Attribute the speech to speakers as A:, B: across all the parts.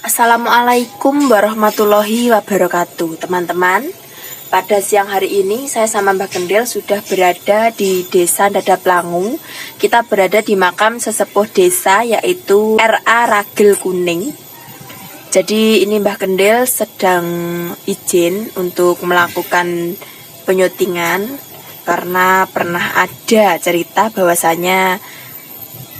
A: Assalamualaikum warahmatullahi wabarakatuh, teman-teman. Pada siang hari ini saya sama Mbak Kendil sudah berada di Desa Dadaplangu. Kita berada di makam sesepuh desa yaitu R.A. Ragil Kuning. Jadi ini Mbak Kendil sedang izin untuk melakukan penyutingan karena pernah ada cerita bahwasanya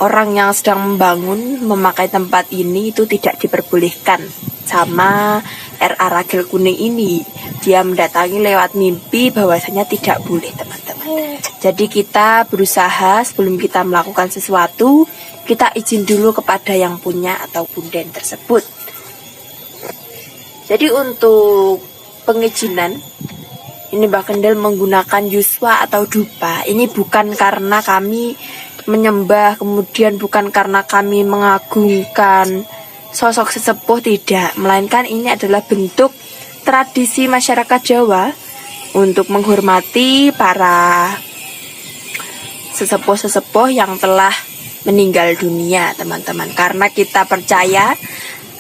A: orang yang sedang membangun memakai tempat ini itu tidak diperbolehkan sama R.A. Ragil Kuning ini. Dia mendatangi lewat mimpi bahwasanya tidak boleh, teman-teman. Jadi kita berusaha sebelum kita melakukan sesuatu, kita izin dulu kepada yang punya atau punden tersebut. Jadi untuk pengizinan ini Mbak Kendil menggunakan yuswa atau dupa. Ini bukan karena kami menyembah, kemudian bukan karena kami mengagungkan sosok sesepuh, tidak, melainkan ini adalah bentuk tradisi masyarakat Jawa untuk menghormati para sesepuh-sesepuh yang telah meninggal dunia, teman-teman. Karena kita percaya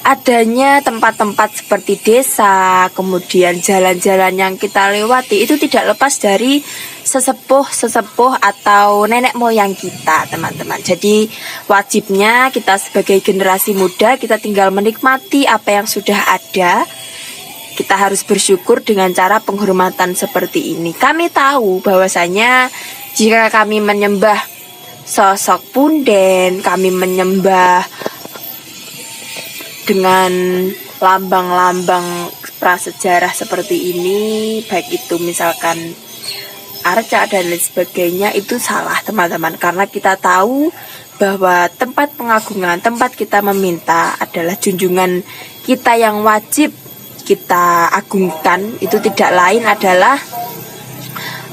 A: adanya tempat-tempat seperti desa, kemudian jalan-jalan yang kita lewati itu tidak lepas dari sesepuh-sesepuh atau nenek moyang kita, teman-teman. Jadi wajibnya kita sebagai generasi muda, kita tinggal menikmati apa yang sudah ada. Kita harus bersyukur dengan cara penghormatan seperti ini. Kami tahu bahwasanya jika kami menyembah sosok punden, kami menyembah dengan lambang-lambang prasejarah seperti ini, baik itu misalkan arca dan lain sebagainya, itu salah, teman-teman. Karena kita tahu bahwa tempat pengagungan, tempat kita meminta adalah junjungan kita yang wajib kita agungkan. Itu tidak lain adalah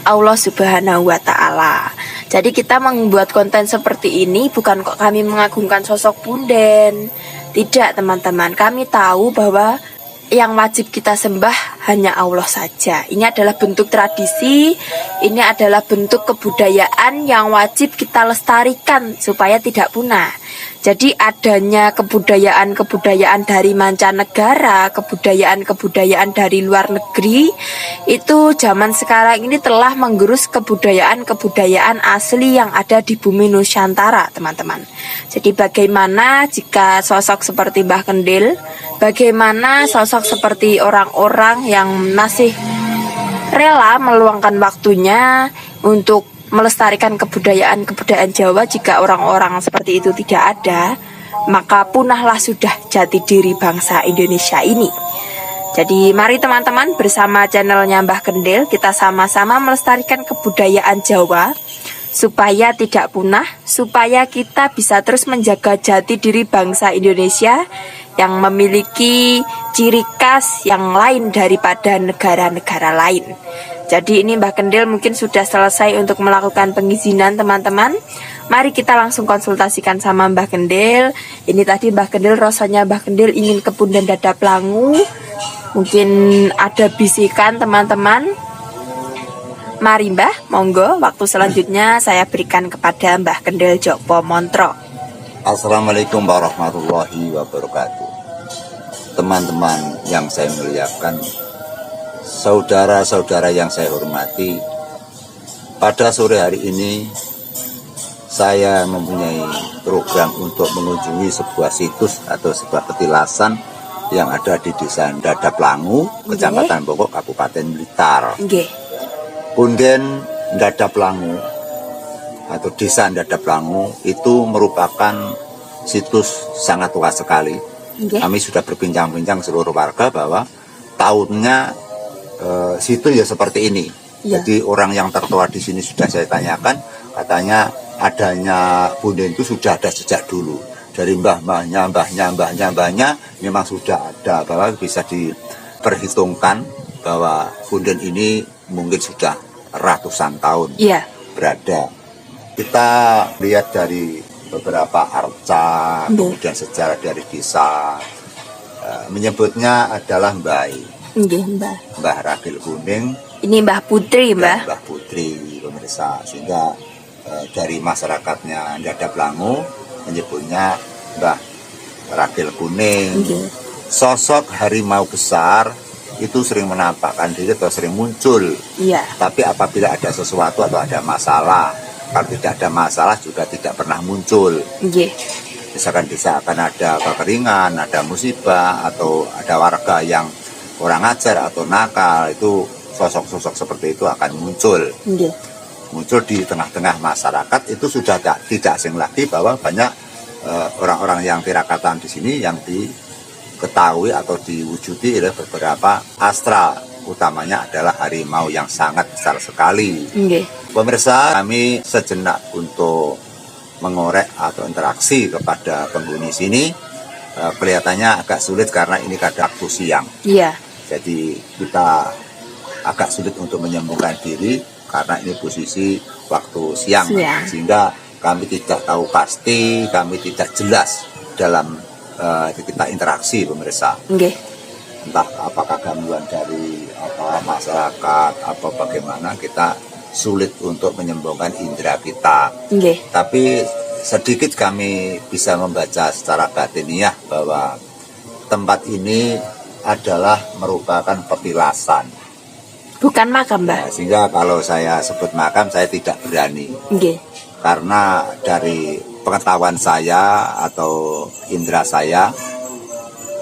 A: Allah Subhanahu wa Ta'ala. Jadi kita membuat konten seperti ini bukan kok kami mengagungkan sosok punden. Tidak, teman-teman. Kami tahu bahwa yang wajib kita sembah hanya Allah saja. Ini adalah bentuk tradisi, ini adalah bentuk kebudayaan yang wajib kita lestarikan supaya tidak punah. Jadi adanya kebudayaan-kebudayaan dari mancanegara, kebudayaan-kebudayaan dari luar negeri, itu zaman sekarang ini telah menggerus kebudayaan-kebudayaan asli yang ada di bumi Nusantara, teman-teman. Jadi bagaimana jika sosok seperti Mbah Kendil, bagaimana sosok seperti orang-orang yang masih rela meluangkan waktunya untuk melestarikan kebudayaan-kebudayaan Jawa. Jika orang-orang seperti itu tidak ada, maka punahlah sudah jati diri bangsa Indonesia ini. Jadi mari teman-teman, bersama channelnya Mbah Kendil, kita sama-sama melestarikan kebudayaan Jawa supaya tidak punah, supaya kita bisa terus menjaga jati diri bangsa Indonesia yang memiliki ciri khas yang lain daripada negara-negara lain. Jadi ini Mbah Kendil mungkin sudah selesai untuk melakukan pengizinan, teman-teman. Mari kita langsung konsultasikan sama Mbah Kendil. Ini tadi Mbah Kendil, rasanya Mbah Kendil ingin ke Punden Dadaplangu. Mungkin ada bisikan, teman-teman. Mari Mbah, monggo. Waktu selanjutnya saya berikan kepada Mbah Kendil Joko Montro.
B: Assalamualaikum warahmatullahi wabarakatuh. Teman-teman yang saya muliakan, saudara-saudara yang saya hormati, pada sore hari ini saya mempunyai program untuk mengunjungi sebuah situs atau sebuah petilasan yang ada di Desa Dadaplangu, Kecamatan Pokok, Kabupaten Blitar. Punden Dadaplangu atau Desa Dadaplangu itu merupakan situs sangat tua sekali. Kami sudah berbincang-bincang seluruh warga bahwa tahunnya situ ya seperti ini. Jadi orang yang tertua di sini sudah saya tanyakan, katanya adanya punden itu sudah ada sejak dulu. Dari mbahnya memang sudah ada, bahwa bisa diperhitungkan bahwa punden ini mungkin sudah ratusan tahun berada. Kita lihat dari beberapa arca, kemudian sejarah dari desa, menyebutnya adalah Mbah Ragil Kuning. Ini Mbah Putri, Mbah Putri, pemirsa. Sehingga dari masyarakatnya Dadaplangu menyebutnya Mbah Ragil Kuning. sosok harimau besar itu sering menampakkan diri atau sering muncul.
A: Iya.
B: Tapi apabila ada sesuatu atau ada masalah, kalau tidak ada masalah juga tidak pernah muncul.
A: Nggih.
B: Misalkan ada kekeringan, ada musibah, atau ada warga yang kurang ajar atau nakal, itu sosok-sosok seperti itu akan muncul.
A: Nggih.
B: Muncul di tengah-tengah masyarakat. Itu sudah tidak asing lagi bahwa banyak orang-orang yang tirakatan di sini yang diketahui atau diwujudi oleh beberapa astral, utamanya adalah harimau yang sangat besar sekali.
A: Nggih.
B: Pemirsa, kami sejenak untuk mengorek atau interaksi kepada penghuni sini. Kelihatannya agak sulit karena ini kadang waktu siang.
A: Iya.
B: Jadi kita agak sulit untuk menyembuhkan diri karena ini posisi waktu siang. Sehingga kami tidak tahu pasti, kami tidak jelas dalam kita interaksi, pemirsa.
A: Nggih.
B: Entah apakah gangguan dari masyarakat atau bagaimana, kita sulit untuk menyembuhkan indera kita.
A: Nggih.
B: Tapi sedikit kami bisa membaca secara batiniah bahwa tempat ini adalah merupakan petilasan.
A: Bukan makam, Mbak.
B: Sehingga kalau saya sebut makam, saya tidak berani.
A: Nggih.
B: Karena dari pengetahuan saya atau indera saya,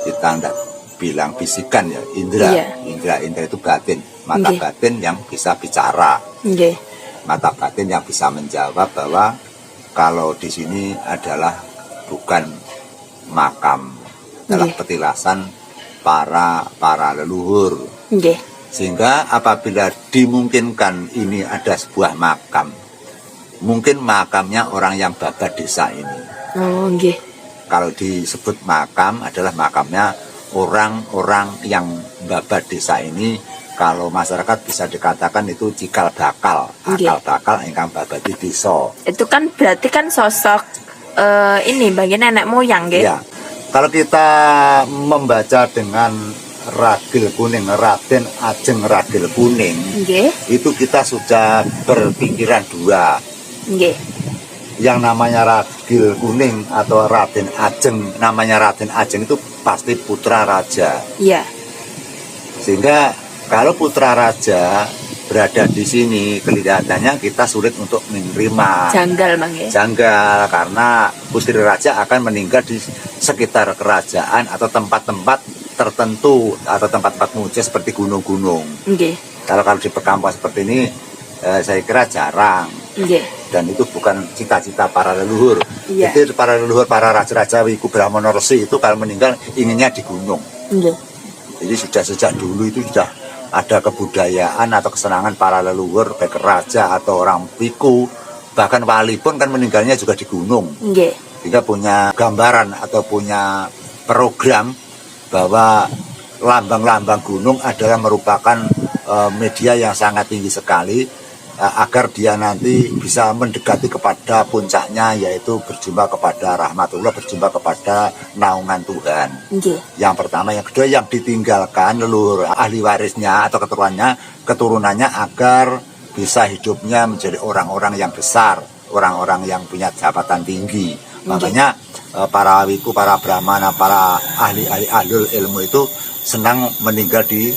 B: kita tidak bilang bisikan ya, indera. Iya. Indera itu batin, mata batin yang bisa bicara.
A: Nggih.
B: Mata batin yang bisa menjawab bahwa kalau di sini adalah bukan makam, adalah petilasan para leluhur.
A: Nggih.
B: Sehingga apabila dimungkinkan ini ada sebuah makam, mungkin makamnya orang yang babat desa ini.
A: Oh, nggih.
B: Kalau disebut makam adalah makamnya orang-orang yang babat desa ini. Kalau masyarakat bisa dikatakan itu cikal bakal, akal bakal ingkang babati desa. Itu
A: kan berarti kan sosok ini bagian nenek moyang, nggih.
B: Ya. Kalau kita membaca dengan ragil kuning, Raden Ajeng Ragil Kuning, itu kita sudah berpikiran dua. Yang namanya Ragil Kuning atau Raden Ajeng, namanya Raden Ajeng itu pasti putra raja.
A: Iya.
B: Sehingga kalau putra raja berada di sini, kelihatannya kita sulit untuk menerima.
A: Janggal, Bang, ya?
B: Janggal, karena putri raja akan meninggal di sekitar kerajaan atau tempat-tempat tertentu atau tempat-tempat muncul seperti gunung-gunung. Kalau di perkampungan seperti ini, saya kira jarang. Dan itu bukan cita-cita para leluhur. Itu para leluhur, para raja-raja Wiku Brahmana Resi itu kalau meninggal inginnya di gunung. Jadi sudah sejak dulu itu sudah ada kebudayaan atau kesenangan para leluhur, baik raja atau orang Wiku, bahkan wali pun kan meninggalnya juga di gunung. Sehingga punya gambaran atau punya program bahwa lambang-lambang gunung adalah merupakan media yang sangat tinggi sekali, agar dia nanti bisa mendekati kepada puncaknya, yaitu berjumpa kepada rahmatullah, berjumpa kepada naungan Tuhan. Yang pertama. Yang kedua, yang ditinggalkan leluhur ahli warisnya atau keturunannya agar bisa hidupnya menjadi orang-orang yang besar, orang-orang yang punya jabatan tinggi. Makanya para wiku, para brahmana, para ahli ilmu itu senang meninggal di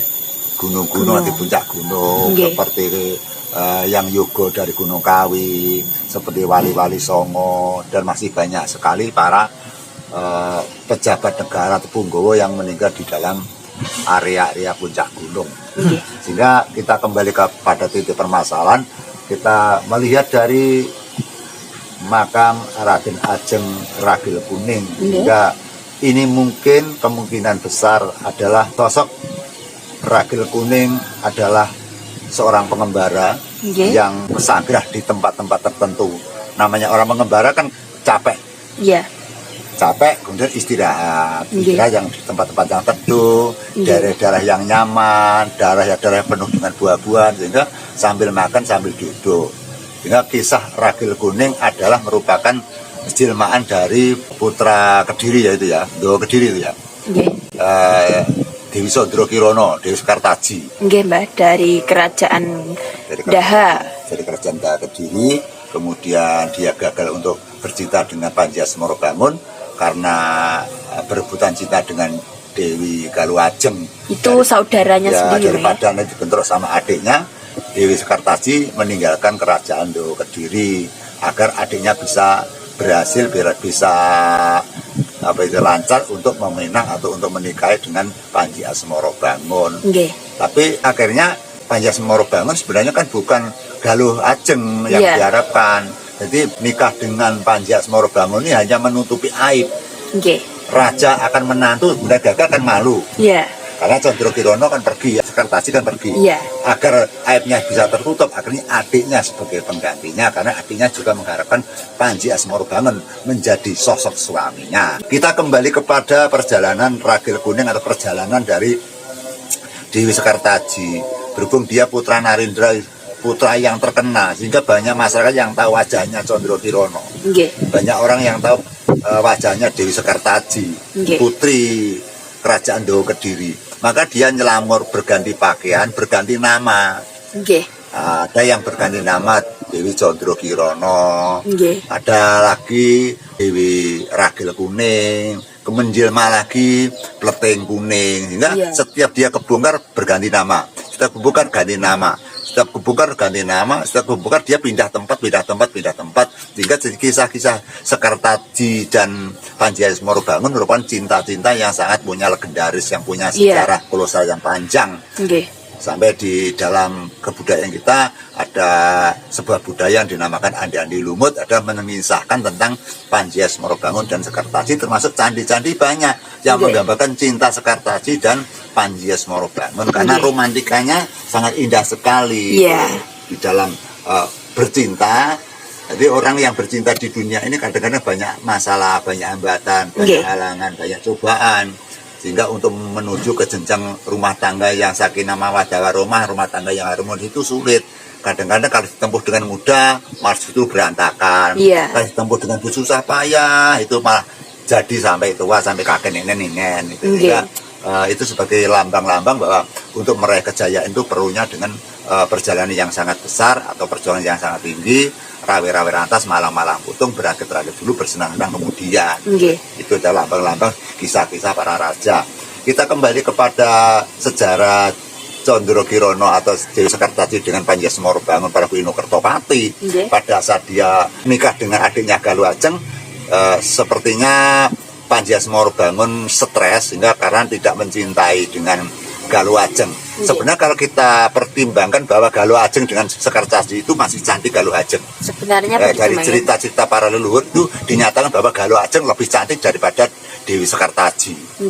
B: gunung-gunung, di puncak gunung, seperti yang yoga dari Gunung Kawi, seperti wali-wali Songo, dan masih banyak sekali para pejabat negara atau punggawa yang meninggal di dalam area-area puncak gunung. Sehingga kita kembali kepada titik permasalahan, kita melihat dari makam Raden Ajeng Ragil Kuning, sehingga ini mungkin kemungkinan besar adalah sosok Ragil Kuning adalah seorang pengembara yang bersanggah di tempat-tempat tertentu. Namanya orang pengembara kan capek. Capek, kemudian istirahat. Istirahat yang di tempat-tempat yang teduh, daerah-daerah yang nyaman, daerah-daerah penuh dengan buah-buahan, sehingga sambil makan sambil duduk. Sehingga kisah Ragil Kuning adalah merupakan jelmaan dari putra Kediri, yaitu ya, Kediri itu ya. Dewi Sondro Kirono, Dewi Sekartaji.
A: Mbak, dari kerajaan Daha.
B: Dari kerajaan Daha Kediri, kemudian dia gagal untuk bercinta dengan Panji Asmoro Bangun karena berebutan cinta dengan Dewi Galuajeng.
A: Itu saudaranya
B: Ya,
A: sendiri.
B: daripada nanti dibentrok sama adiknya, Dewi Sekartaji meninggalkan kerajaan Do Kediri agar adiknya bisa berhasil, bisa lancar untuk meminang atau untuk menikahi dengan Panji Asmoro Bangun.
A: Nggih.
B: Tapi akhirnya Panji Asmoro Bangun sebenarnya kan bukan Galuh Ajeng yang diharapkan. Jadi nikah dengan Panji Asmoro Bangun ini hanya menutupi aib.
A: Nggih.
B: Raja akan menantu, bunda gagal kan malu.
A: Iya.
B: Karena Condro Kirono kan pergi, ya, Sekartaji kan pergi.
A: Iya.
B: Agar aibnya bisa tertutup, akhirnya adiknya sebagai penggantinya, karena adiknya juga mengharapkan Panji Asmoro Bangun menjadi sosok suaminya. Kita kembali kepada perjalanan Ragil Kuning atau perjalanan dari Dewi Sekartaji. Berhubung dia putra Narendra, putra yang terkenal, sehingga banyak masyarakat yang tahu wajahnya Condro Kirono.
A: Nggih.
B: Banyak orang yang tahu wajahnya Dewi Sekartaji, putri kerajaan Do Kediri. Maka dia nyelamur, berganti pakaian, berganti nama.
A: Nggih.
B: Ada yang berganti nama Dewi Condro Kirono.
A: Nggih.
B: Ada lagi Dewi Ragil Kuning, kemenjelma lagi Pleteng Kuning. Sehingga setiap dia kebongkar berganti nama. Setiap kebongkar ganti nama. Setiap kebongkar ganti nama, setiap kebongkar dia pindah tempat. Sehingga kisah-kisah Sekartaji dan Panji Asmoro Bangun merupakan cinta-cinta yang sangat punya legendaris, yang punya sejarah kolosal yang panjang. Sampai di dalam kebudayaan kita ada sebuah budaya yang dinamakan Andi-Andi Lumut, ada mengisahkan tentang Panji Asmoro Bangun dan Sekartaji, termasuk candi-candi banyak yang menggambarkan cinta Sekartaji dan Panji Asmoro Bangun, karena romantikanya sangat indah sekali di dalam bercinta. Jadi orang yang bercinta di dunia ini kadang-kadang banyak masalah, banyak hambatan, banyak halangan, banyak cobaan. Sehingga untuk menuju ke jenjang rumah tangga yang sakinah mawaddah warahmah, rumah tangga yang harmonis itu sulit. Kadang-kadang kalau ditempuh dengan mudah, malah itu berantakan. Kalau ditempuh dengan susah payah, itu malah jadi sampai tua, sampai kakek nenek-nenek. Itu sebagai lambang-lambang bahwa untuk meraih kejayaan itu perlunya dengan perjalanan yang sangat besar atau perjuangan yang sangat tinggi, rawe-rawe rantas, malang-malang putung, berakit-rakit dulu, bersenang-senang kemudian. Itu adalah lambang-lambang kisah-kisah para raja. Kita kembali kepada sejarah Condro Kirono atau Dewi Sekartaji dengan Panji Asmoro Bangun Prabu Ino Kertopati. Pada saat dia nikah dengan adiknya Galuh Ajeng, sepertinya Panji Asmoro Bangun stres sehingga karena tidak mencintai dengan Galuh Ajeng. Sebenarnya kalau kita pertimbangkan bahwa Galuh Ajeng dengan Sekartaji itu masih cantik Galuh Ajeng.
A: Sebenarnya
B: dari cerita-cerita para leluhur itu dinyatakan bahwa Galuh Ajeng lebih cantik daripada Dewi Sekartaji.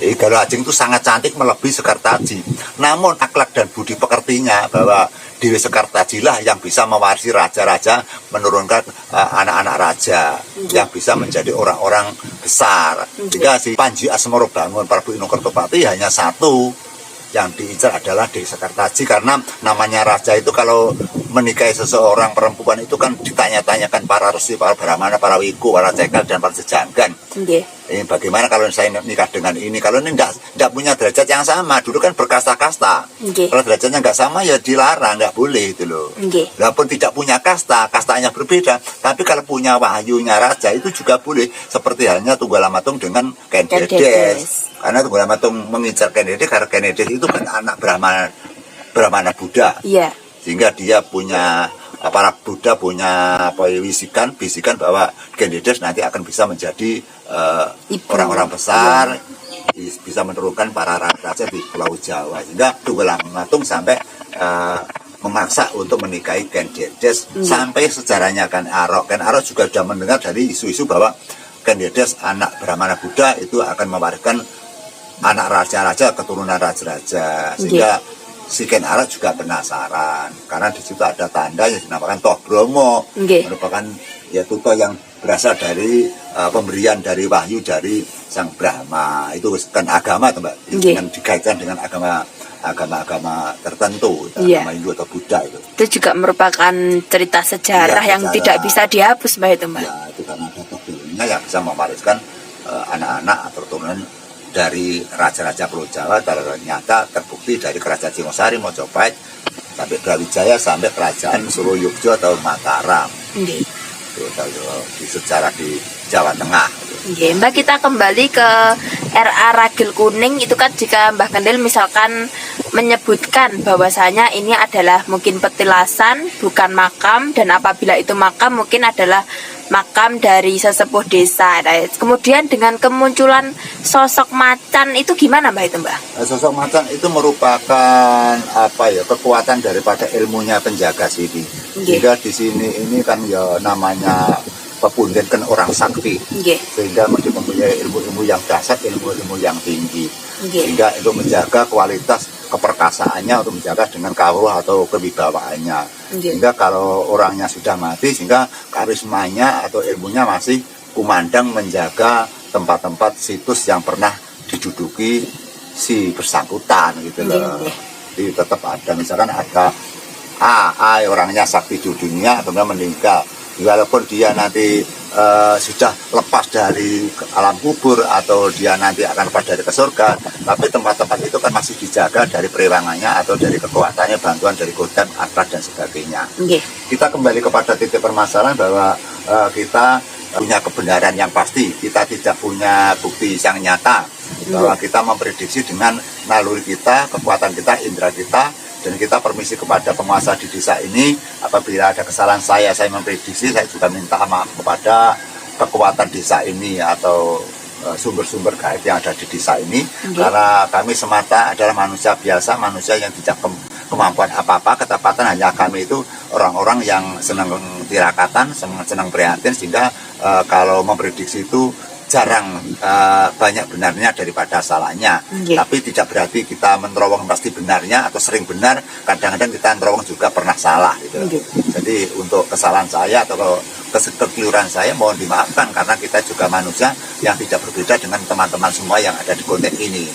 B: Jadi Galuh Ajeng itu sangat cantik melebihi Sekartaji. Namun akhlak dan budi pekertinya bahwa Dewi Sekartaji lah yang bisa mewarisi raja-raja, menurunkan anak-anak raja yang bisa menjadi orang-orang besar. Jika si Panji Asmoro Bangun Prabu Ino Kertopati hanya satu yang diincar adalah Dewi Sekartaji, karena namanya raja itu kalau menikahi seseorang perempuan itu kan ditanya-tanyakan para resi, para brahmana, para wiku, para cekal dan para sejanggan. Ini bagaimana kalau saya nikah dengan ini? Kalau ini tidak punya derajat yang sama, dulu kan berkasta-kasta. Kalau derajatnya nggak sama ya dilarang, nggak boleh itu loh. Walaupun tidak punya kasta, kastanya berbeda, tapi kalau punya wahyunya raja itu juga boleh. Seperti halnya Tunggalamatung dengan Ken Dedes. Karena Tunggalamatung mengincar Ken Dedes karena Ken Dedes itu kan anak Brahmana Buddha. Sehingga dia punya, para Buddha punya bisikan bahwa Ken Dedes nanti akan bisa menjadi orang-orang besar, bisa menurunkan para raja di Pulau Jawa. Sehingga Tunggalamatung sampai memaksa untuk menikahi Ken Dedes. Sampai sejarahnya Ken Arok juga sudah mendengar dari isu-isu bahwa Ken Dedes anak Brahmana Buddha itu akan mewariskan anak raja-raja, keturunan raja-raja. Sehingga si Ken Arok juga penasaran, karena di situ ada tanda yang dinamakan Toh Bromo, merupakan ya tuto yang berasal dari pemberian dari wahyu dari Sang Brahma. Itu kan agama, Mbak, dengan dikaitkan dengan agama tertentu, agama Hindu atau Buddha itu.
A: Itu juga merupakan cerita sejarah yang tidak bisa dihapus, Mbak, itu, Mbak.
B: Ya, itu karena ada Toh Bromonya yang bisa mewariskan anak-anak atau keturunan dari raja-raja Pulau Jawa. Ternyata terbukti dari kerajaan Singosari, Mojopahit, sampai Brawijaya, sampai kerajaan Suroyogyo atau Mataram. Itu di sejarah di Jawa Tengah.
A: Mbak, kita kembali ke RA Ragil Kuning itu kan jika Mbah Kendil misalkan menyebutkan bahwasanya ini adalah mungkin petilasan bukan makam, dan apabila itu makam mungkin adalah makam dari sesepuh desa. Nah, kemudian dengan kemunculan sosok macan itu gimana Mbah itu Mbah?
B: Sosok macan itu merupakan kekuatan daripada ilmunya penjaga sini. Sehingga di sini ini kan ya namanya pepundhen kan orang sakti, sehingga mesti mempunyai ilmu-ilmu yang dasar, ilmu-ilmu yang tinggi, sehingga itu menjaga kualitas keperkasaannya, untuk menjaga dengan kawruh atau kewibawaannya. Sehingga kalau orangnya sudah mati, sehingga karismanya atau ilmunya masih kumandang menjaga tempat-tempat situs yang pernah diduduki si bersangkutan gitu loh. Jadi tetap ada, misalkan ada orangnya sakti di dunia atau meninggal, walaupun dia nanti sudah lepas dari alam kubur atau dia nanti akan lepas dari ke surga, tapi tempat-tempat itu kan masih dijaga dari periwangannya atau dari kekuatannya, bantuan dari godam, akhlak dan sebagainya. Kita kembali kepada titik permasalahan bahwa kita punya kebenaran yang pasti, kita tidak punya bukti yang nyata, bahwa kita memprediksi dengan naluri kita, kekuatan kita, indera kita. Dan kita permisi kepada penguasa di desa ini, apabila ada kesalahan saya memprediksi, saya juga minta maaf kepada kekuatan desa ini atau sumber-sumber gaib yang ada di desa ini. Karena kami semata adalah manusia biasa, manusia yang tidak kemampuan apa-apa, ketepatan hanya kami itu orang-orang yang senang tirakatan, senang prihatin, sehingga kalau memprediksi itu jarang banyak benarnya daripada salahnya. Tapi tidak berarti kita menerowong pasti benarnya atau sering benar, kadang-kadang kita menerowong juga pernah salah gitu. Jadi untuk kesalahan saya atau kekeliruan saya mohon dimaafkan, karena kita juga manusia yang tidak berbeda dengan teman-teman semua yang ada di konten ini.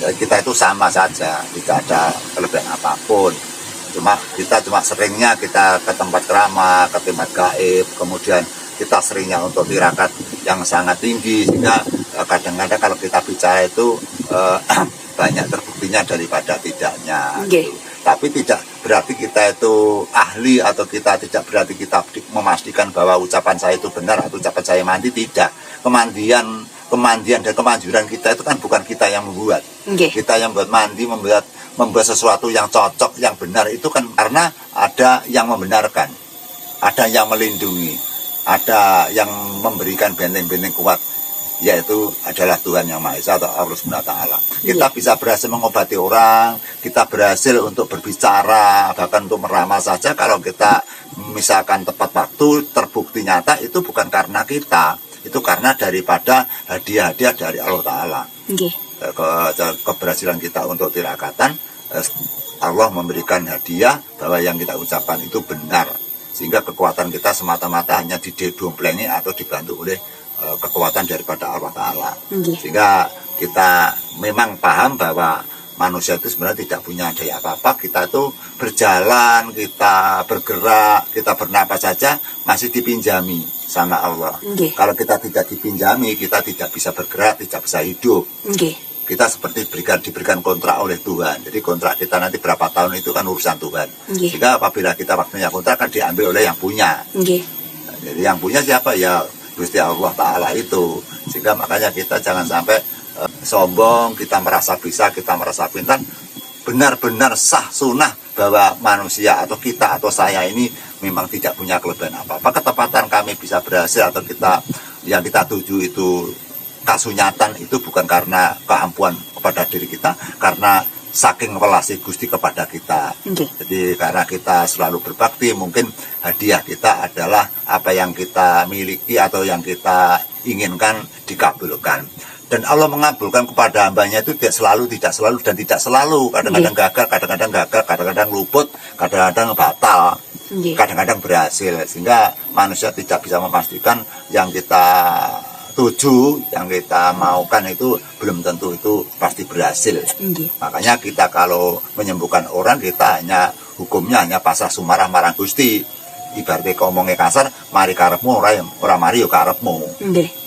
B: Kita itu sama saja, tidak ada kelebihan apapun. Kita cuma seringnya kita ke tempat keramat, ke tempat gaib, kemudian kita seringnya untuk tirakat yang sangat tinggi, sehingga kadang-kadang kalau kita bicara itu banyak terbuktinya daripada tidaknya. Tapi tidak berarti kita itu ahli, atau kita tidak berarti kita memastikan bahwa ucapan saya itu benar atau ucapan saya mandi. Tidak. Kemandian dan kemanjuran kita itu kan bukan kita yang membuat. Kita yang membuat mandi, membuat sesuatu yang cocok, yang benar itu kan karena ada yang membenarkan, ada yang melindungi, ada yang memberikan benteng-benteng kuat, yaitu adalah Tuhan Yang Maha Esa atau Allah Subhanahu wa Ta'ala. Kita bisa berhasil mengobati orang, kita berhasil untuk berbicara, bahkan untuk meramal saja. Kalau kita misalkan tepat waktu, terbukti nyata, itu bukan karena kita, itu karena daripada hadiah-hadiah dari Allah Ta'ala. Keberhasilan kita untuk tirakatan, Allah memberikan hadiah bahwa yang kita ucapkan itu benar, sehingga kekuatan kita semata-mata hanya didomplengi atau dibantu oleh kekuatan daripada Allah Ta'ala. Sehingga kita memang paham bahwa manusia itu sebenarnya tidak punya daya apa-apa. Kita itu berjalan, kita bergerak, kita bernapas saja masih dipinjami sama Allah. Kalau kita tidak dipinjami, kita tidak bisa bergerak, tidak bisa hidup. Kita seperti diberikan kontrak oleh Tuhan. Jadi kontrak kita nanti berapa tahun itu kan urusan Tuhan. Sehingga apabila kita waktunya kontrak kan diambil oleh yang punya. Nah, jadi yang punya siapa? Ya Gusti Allah Ta'ala itu. Sehingga makanya kita jangan sampai sombong, kita merasa bisa, kita merasa pintar. Benar-benar sah sunnah bahwa manusia atau kita atau saya ini memang tidak punya kelebihan apa-apa. Ketepatan kami bisa berhasil atau yang kita tuju itu kasunyatan, itu bukan karena keampuan kepada diri kita, karena saking welasi Gusti kepada kita. Jadi karena kita selalu berbakti, mungkin hadiah kita adalah apa yang kita miliki atau yang kita inginkan dikabulkan. Dan Allah mengabulkan kepada hambanya itu tidak selalu, dan tidak selalu. Kadang-kadang gagal, kadang-kadang luput, kadang-kadang batal, kadang-kadang berhasil. Sehingga manusia tidak bisa memastikan yang kita tuju, yang kita maukan itu belum tentu itu pasti berhasil. Makanya kita kalau menyembuhkan orang, kita hanya hukumnya hanya pasrah sumarah marang Gusti. Ibaratnya ngomongnya kasar, mari karepmu, ora mari yo karepmu.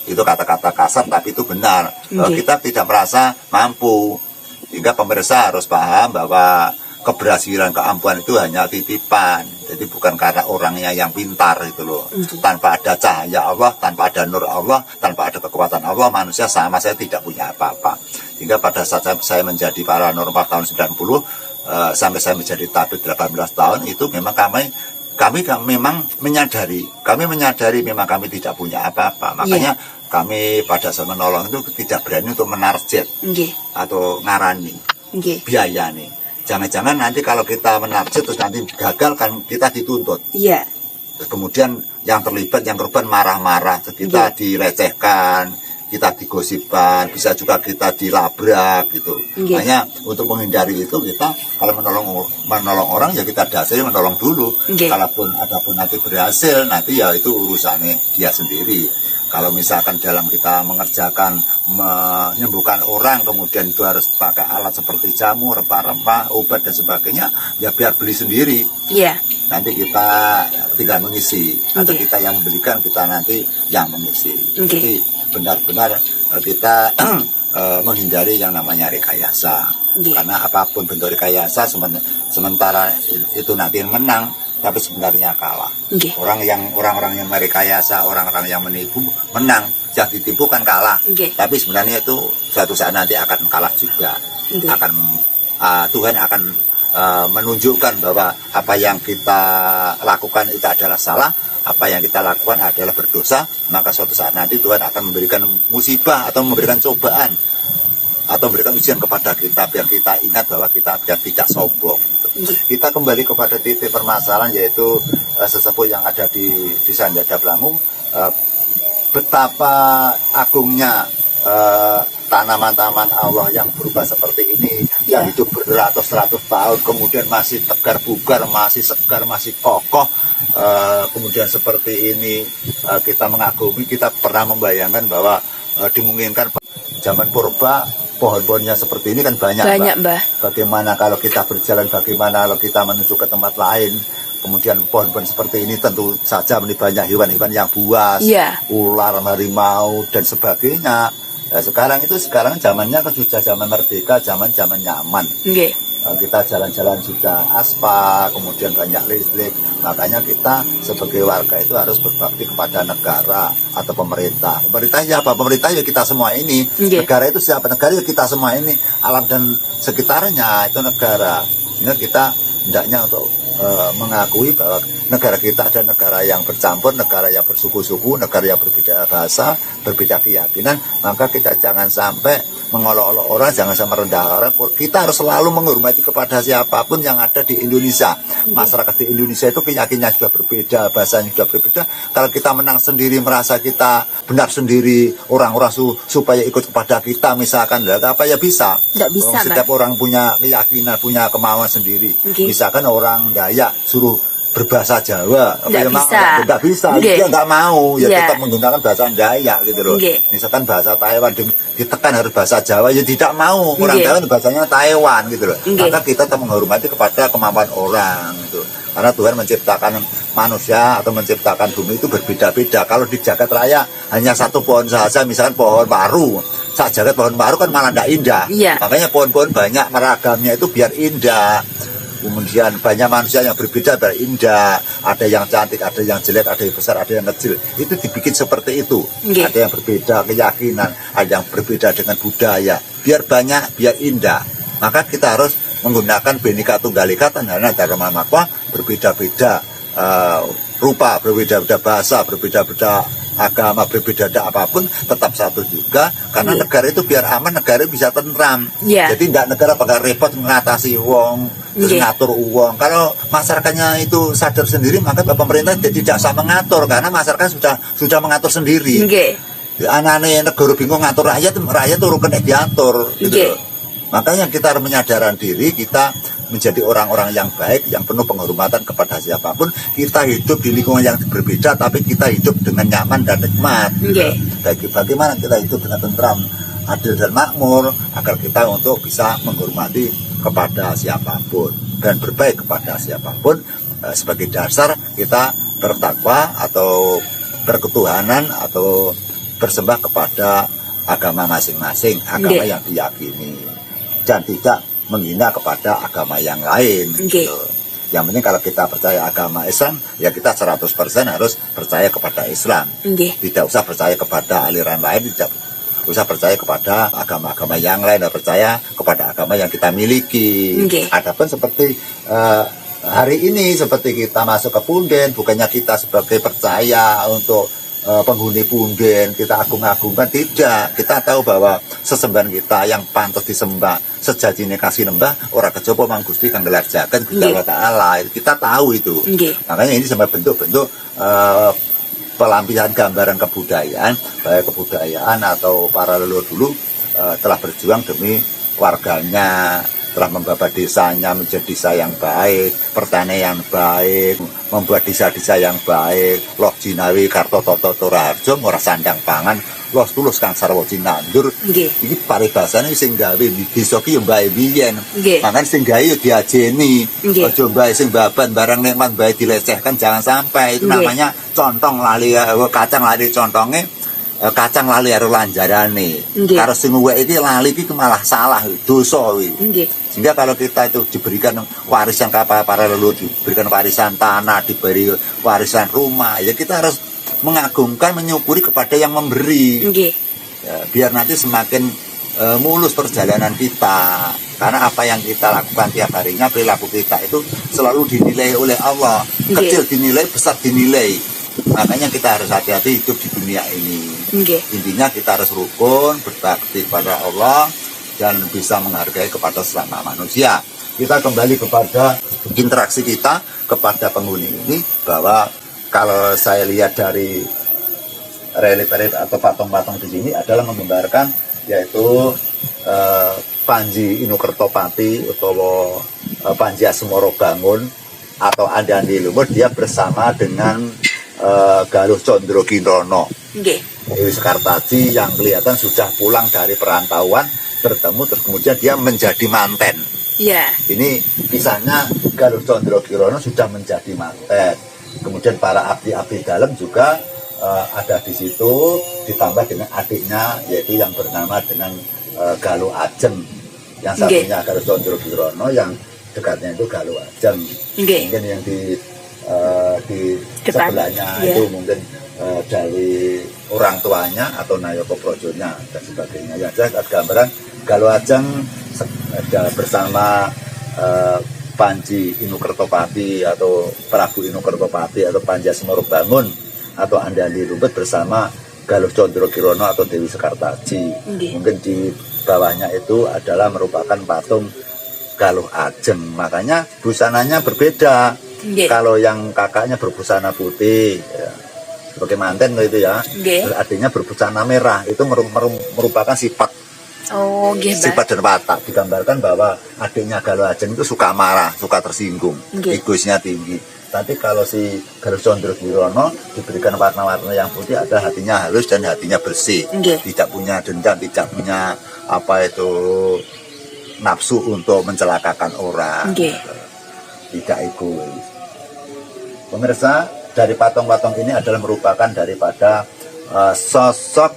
B: Itu kata-kata kasar tapi itu benar. Kita tidak merasa mampu. Sehingga pemirsa harus paham bahwa keberhasilan, keampuhan itu hanya titipan. Jadi bukan karena orangnya yang pintar gitu loh.
A: Nggih.
B: Tanpa ada cahaya Allah, tanpa ada nur Allah, tanpa ada kekuatan Allah, manusia sama saya tidak punya apa-apa. Hingga pada saat saya menjadi paranormal tahun 90, sampai saya menjadi tabib 18 tahun, itu memang kami memang menyadari memang kami tidak punya apa-apa. Makanya kami pada saat menolong itu tidak berani untuk menarget
A: Nggih.
B: atau ngarani
A: Nggih.
B: biaya nih. Jangan-jangan nanti kalau kita menarget terus nanti gagal kan kita dituntut.
A: Iya.
B: Terus kemudian yang terlibat, yang korban marah-marah, kita direcehkan, kita digosipkan, bisa juga kita dilabrak gitu. Makanya untuk menghindari itu kita kalau menolong orang ya kita dasarnya menolong dulu. Kalaupun adapun nanti berhasil, nanti ya itu urusannya dia sendiri. Kalau misalkan dalam kita mengerjakan menyembuhkan orang, kemudian itu harus pakai alat seperti jamu, rempah-rempah, obat dan sebagainya, ya biar beli sendiri.
A: Iya.
B: Nanti kita tinggal mengisi, atau kita yang membelikan, kita nanti yang mengisi. Jadi benar-benar kita menghindari yang namanya rekayasa. Karena apapun bentuk rekayasa, sementara itu nanti yang menang, tapi sebenarnya kalah. Orang-orang yang merekayasa, orang-orang yang menipu menang, yang ditipu kan kalah. Tapi sebenarnya itu suatu saat nanti akan kalah juga. Tuhan akan menunjukkan bahwa apa yang kita lakukan itu adalah salah, apa yang kita lakukan adalah berdosa, maka suatu saat nanti Tuhan akan memberikan musibah atau memberikan cobaan atau memberikan ujian kepada kita biar kita ingat bahwa kita biar tidak sombong. Kita kembali kepada titik permasalahan, yaitu sesepuh yang ada di Sanjada Blangu, betapa agungnya tanaman-tanaman Allah yang berubah seperti ini, yang hidup beratus-ratus tahun, kemudian masih tegar bugar, masih segar, masih kokoh. Kemudian seperti ini kita mengagumi, kita pernah membayangkan bahwa dimungkinkan zaman purba pohon-pohonnya seperti ini kan banyak Mbah. Bagaimana kalau kita berjalan, bagaimana kalau kita menuju ke tempat lain, kemudian pohon-pohon seperti ini tentu saja banyak hewan-hewan yang buas, ular, harimau dan sebagainya. Nah, sekarang zamannya kan sudah zaman merdeka, zaman nyaman. Kita jalan-jalan sudah aspal, kemudian banyak listrik. Makanya kita sebagai warga itu harus berbakti kepada negara atau pemerintah. Pemerintah ya apa? Pemerintah ya kita semua ini. Negara itu siapa? Negara ya kita semua ini. Alam dan sekitarnya itu negara. Ini kita hendaknya untuk mengakui bahwa negara kita adalah negara yang bercampur, negara yang bersuku-suku, negara yang berbeda bahasa, berbeda keyakinan. Maka kita jangan sampai mengolok-olok orang, jangan sampai rendah orang. Kita harus selalu menghormati kepada siapapun yang ada di Indonesia. Masyarakat di Indonesia itu keyakinannya sudah berbeda, bahasanya sudah berbeda. Kalau kita menang sendiri, merasa kita benar sendiri, orang-orang supaya ikut kepada kita, misalkan, apa ya bisa?
A: Tidak bisa,
B: setiap orang punya keyakinan, punya kemauan sendiri. Misalkan orang Dayak suruh berbahasa Jawa, nggak bisa, dia nggak mau, ya tetap menggunakan bahasa Dayak gitu loh. Misalkan bahasa Taiwan ditekan harus bahasa Jawa, ya tidak mau, orang Taiwan bahasanya Taiwan gitu loh. Maka kita tetap menghormati kepada kemampuan orang gitu. Karena Tuhan menciptakan manusia atau menciptakan bumi itu berbeda-beda. Kalau di jagat raya hanya satu pohon saja, misalkan pohon baru, saat jagat pohon baru kan malah tidak indah. Makanya pohon-pohon banyak meragamnya itu biar indah. Kemudian banyak manusia yang berbeda biar indah, ada yang cantik, ada yang jelek, ada yang besar, ada yang kecil. Itu dibikin seperti itu. Ada yang berbeda keyakinan, ada yang berbeda dengan budaya. Biar banyak, biar indah. Maka kita harus menggunakan Bhinneka Tunggal Ika Tadharana Dharma Makwa, berbeda-beda rupa, berbeda-beda bahasa, berbeda-beda agama, berbeda-beda apapun, tetap satu juga. Karena negara itu biar aman, negara bisa tentram. Jadi tidak negara bakal repot mengatasi wong, terus ngatur uang. Kalau masyarakatnya itu sadar sendiri, maka pemerintah tidak usah mengatur, karena masyarakat sudah mengatur sendiri. Anak-anak negara bingung ngatur rakyat turun kena diatur. Gitu. Makanya kita harus menyadaran diri, kita menjadi orang-orang yang baik, yang penuh penghormatan kepada siapapun. Kita hidup di lingkungan yang berbeda, tapi kita hidup dengan nyaman dan nikmat. Bagaimana kita hidup dengan tentram, adil dan makmur, agar kita untuk bisa menghormati kepada siapapun dan berbaik kepada siapapun. Sebagai dasar kita bertakwa atau berketuhanan atau bersembah kepada agama masing-masing, agama yang diyakini, dan tidak menghina kepada agama yang lain. Yang penting kalau kita percaya agama Islam, ya kita 100% harus percaya kepada Islam.
A: Nggih.
B: Tidak usah percaya kepada aliran lain, tidak usah percaya kepada agama-agama yang lain, dan percaya kepada agama yang kita miliki.
A: Nggih.
B: Adapun seperti hari ini, seperti kita masuk ke punden, bukannya kita sebagai percaya untuk penghuni punden kita agung-agungkan, tidak. Kita tahu bahwa sesembahan kita yang pantas disembah sejatine kasih nembah ora kejaba Mang Gusti kang gelar jagat Gusti Allah Ta'ala. Kita tahu itu. Makanya ini sebagai bentuk-bentuk pelampiasan gambaran kebudayaan, baik kebudayaan atau para leluhur dulu telah berjuang demi warganya, telah membawa desanya menjadi desa yang baik, pertanian baik, membuat desa-desa yang baik. Loh Jinawi Kartototo Toraharjo ora sandang pangan, loh tulus kang sarwa cinandur. Iki paribasane sing gawe desa ki yo mbae biyen. Mangan sing gawe yo diajeni. Aja mbae sing baban barang nikmat mbae dilecehkan, jangan sampai. Itu namanya contong lali kacang lali contonge. Kacang lali karo lanjarane. Karo sing uwek iki lali iki malah salah, dosa kuwi. Sehingga kalau kita itu diberikan warisan para leluhur, diberikan warisan tanah, diberi warisan rumah, ya kita harus mengagungkan, menyukuri kepada yang memberi. Ya, biar nanti semakin mulus perjalanan kita. Karena apa yang kita lakukan tiap harinya, perilaku kita itu selalu dinilai oleh Allah. Kecil dinilai, besar dinilai. Makanya kita harus hati-hati hidup di dunia ini. Intinya kita harus rukun, berbakti pada Allah, dan bisa menghargai kepada sesama manusia. Kita kembali kepada interaksi kita kepada penghuni ini, bahwa kalau saya lihat dari relief-relief atau patung-patung di sini adalah menggambarkan yaitu Panji Inukertopati atau Panji Asmoro Bangun atau Andandi Lumut, dia bersama dengan Galuh Condro Kirono Dewi Sekartaji yang kelihatan sudah pulang dari perantauan, bertemu terus kemudian dia menjadi manten. Ini kisahnya Galuh Condro Kirono sudah menjadi manten. Kemudian para abdi-abdi dalam juga ada di situ, ditambah dengan adiknya yaitu yang bernama dengan Galuh Ajeng. Yang satunya Galuh Condro Kirono, yang dekatnya itu Galuh Ajeng. Mungkin yang di sebelahnya itu mungkin dari orang tuanya atau Nayoko Projonya dan sebagainya. Yang jelas ada gambaran Galuh Ajeng bersama Panji Inukertopati atau Prabu Inukertopati atau Panji Asmoro Bangun atau Andandi Lumut bersama Galuh Condro Kirono atau Dewi Sekartaji. Mungkin di bawahnya itu adalah merupakan patung Galuh Ajeng. Makanya busananya berbeda. Kalau yang kakaknya berbusana putih ya, sebagai manten gitu ya, adiknya berbusana merah, itu merupakan sifat sifat dan watak. Digambarkan bahwa adiknya Galuh Ajeng itu suka marah, suka tersinggung, egoisnya tinggi. Tapi kalau si Galuh Condro Kirono diberikan warna-warna yang putih, ada hatinya halus dan hatinya bersih, tidak punya dendam, tidak punya nafsu untuk mencelakakan orang, tidak egois. Pemirsa, dari patung-patung ini adalah merupakan daripada sosok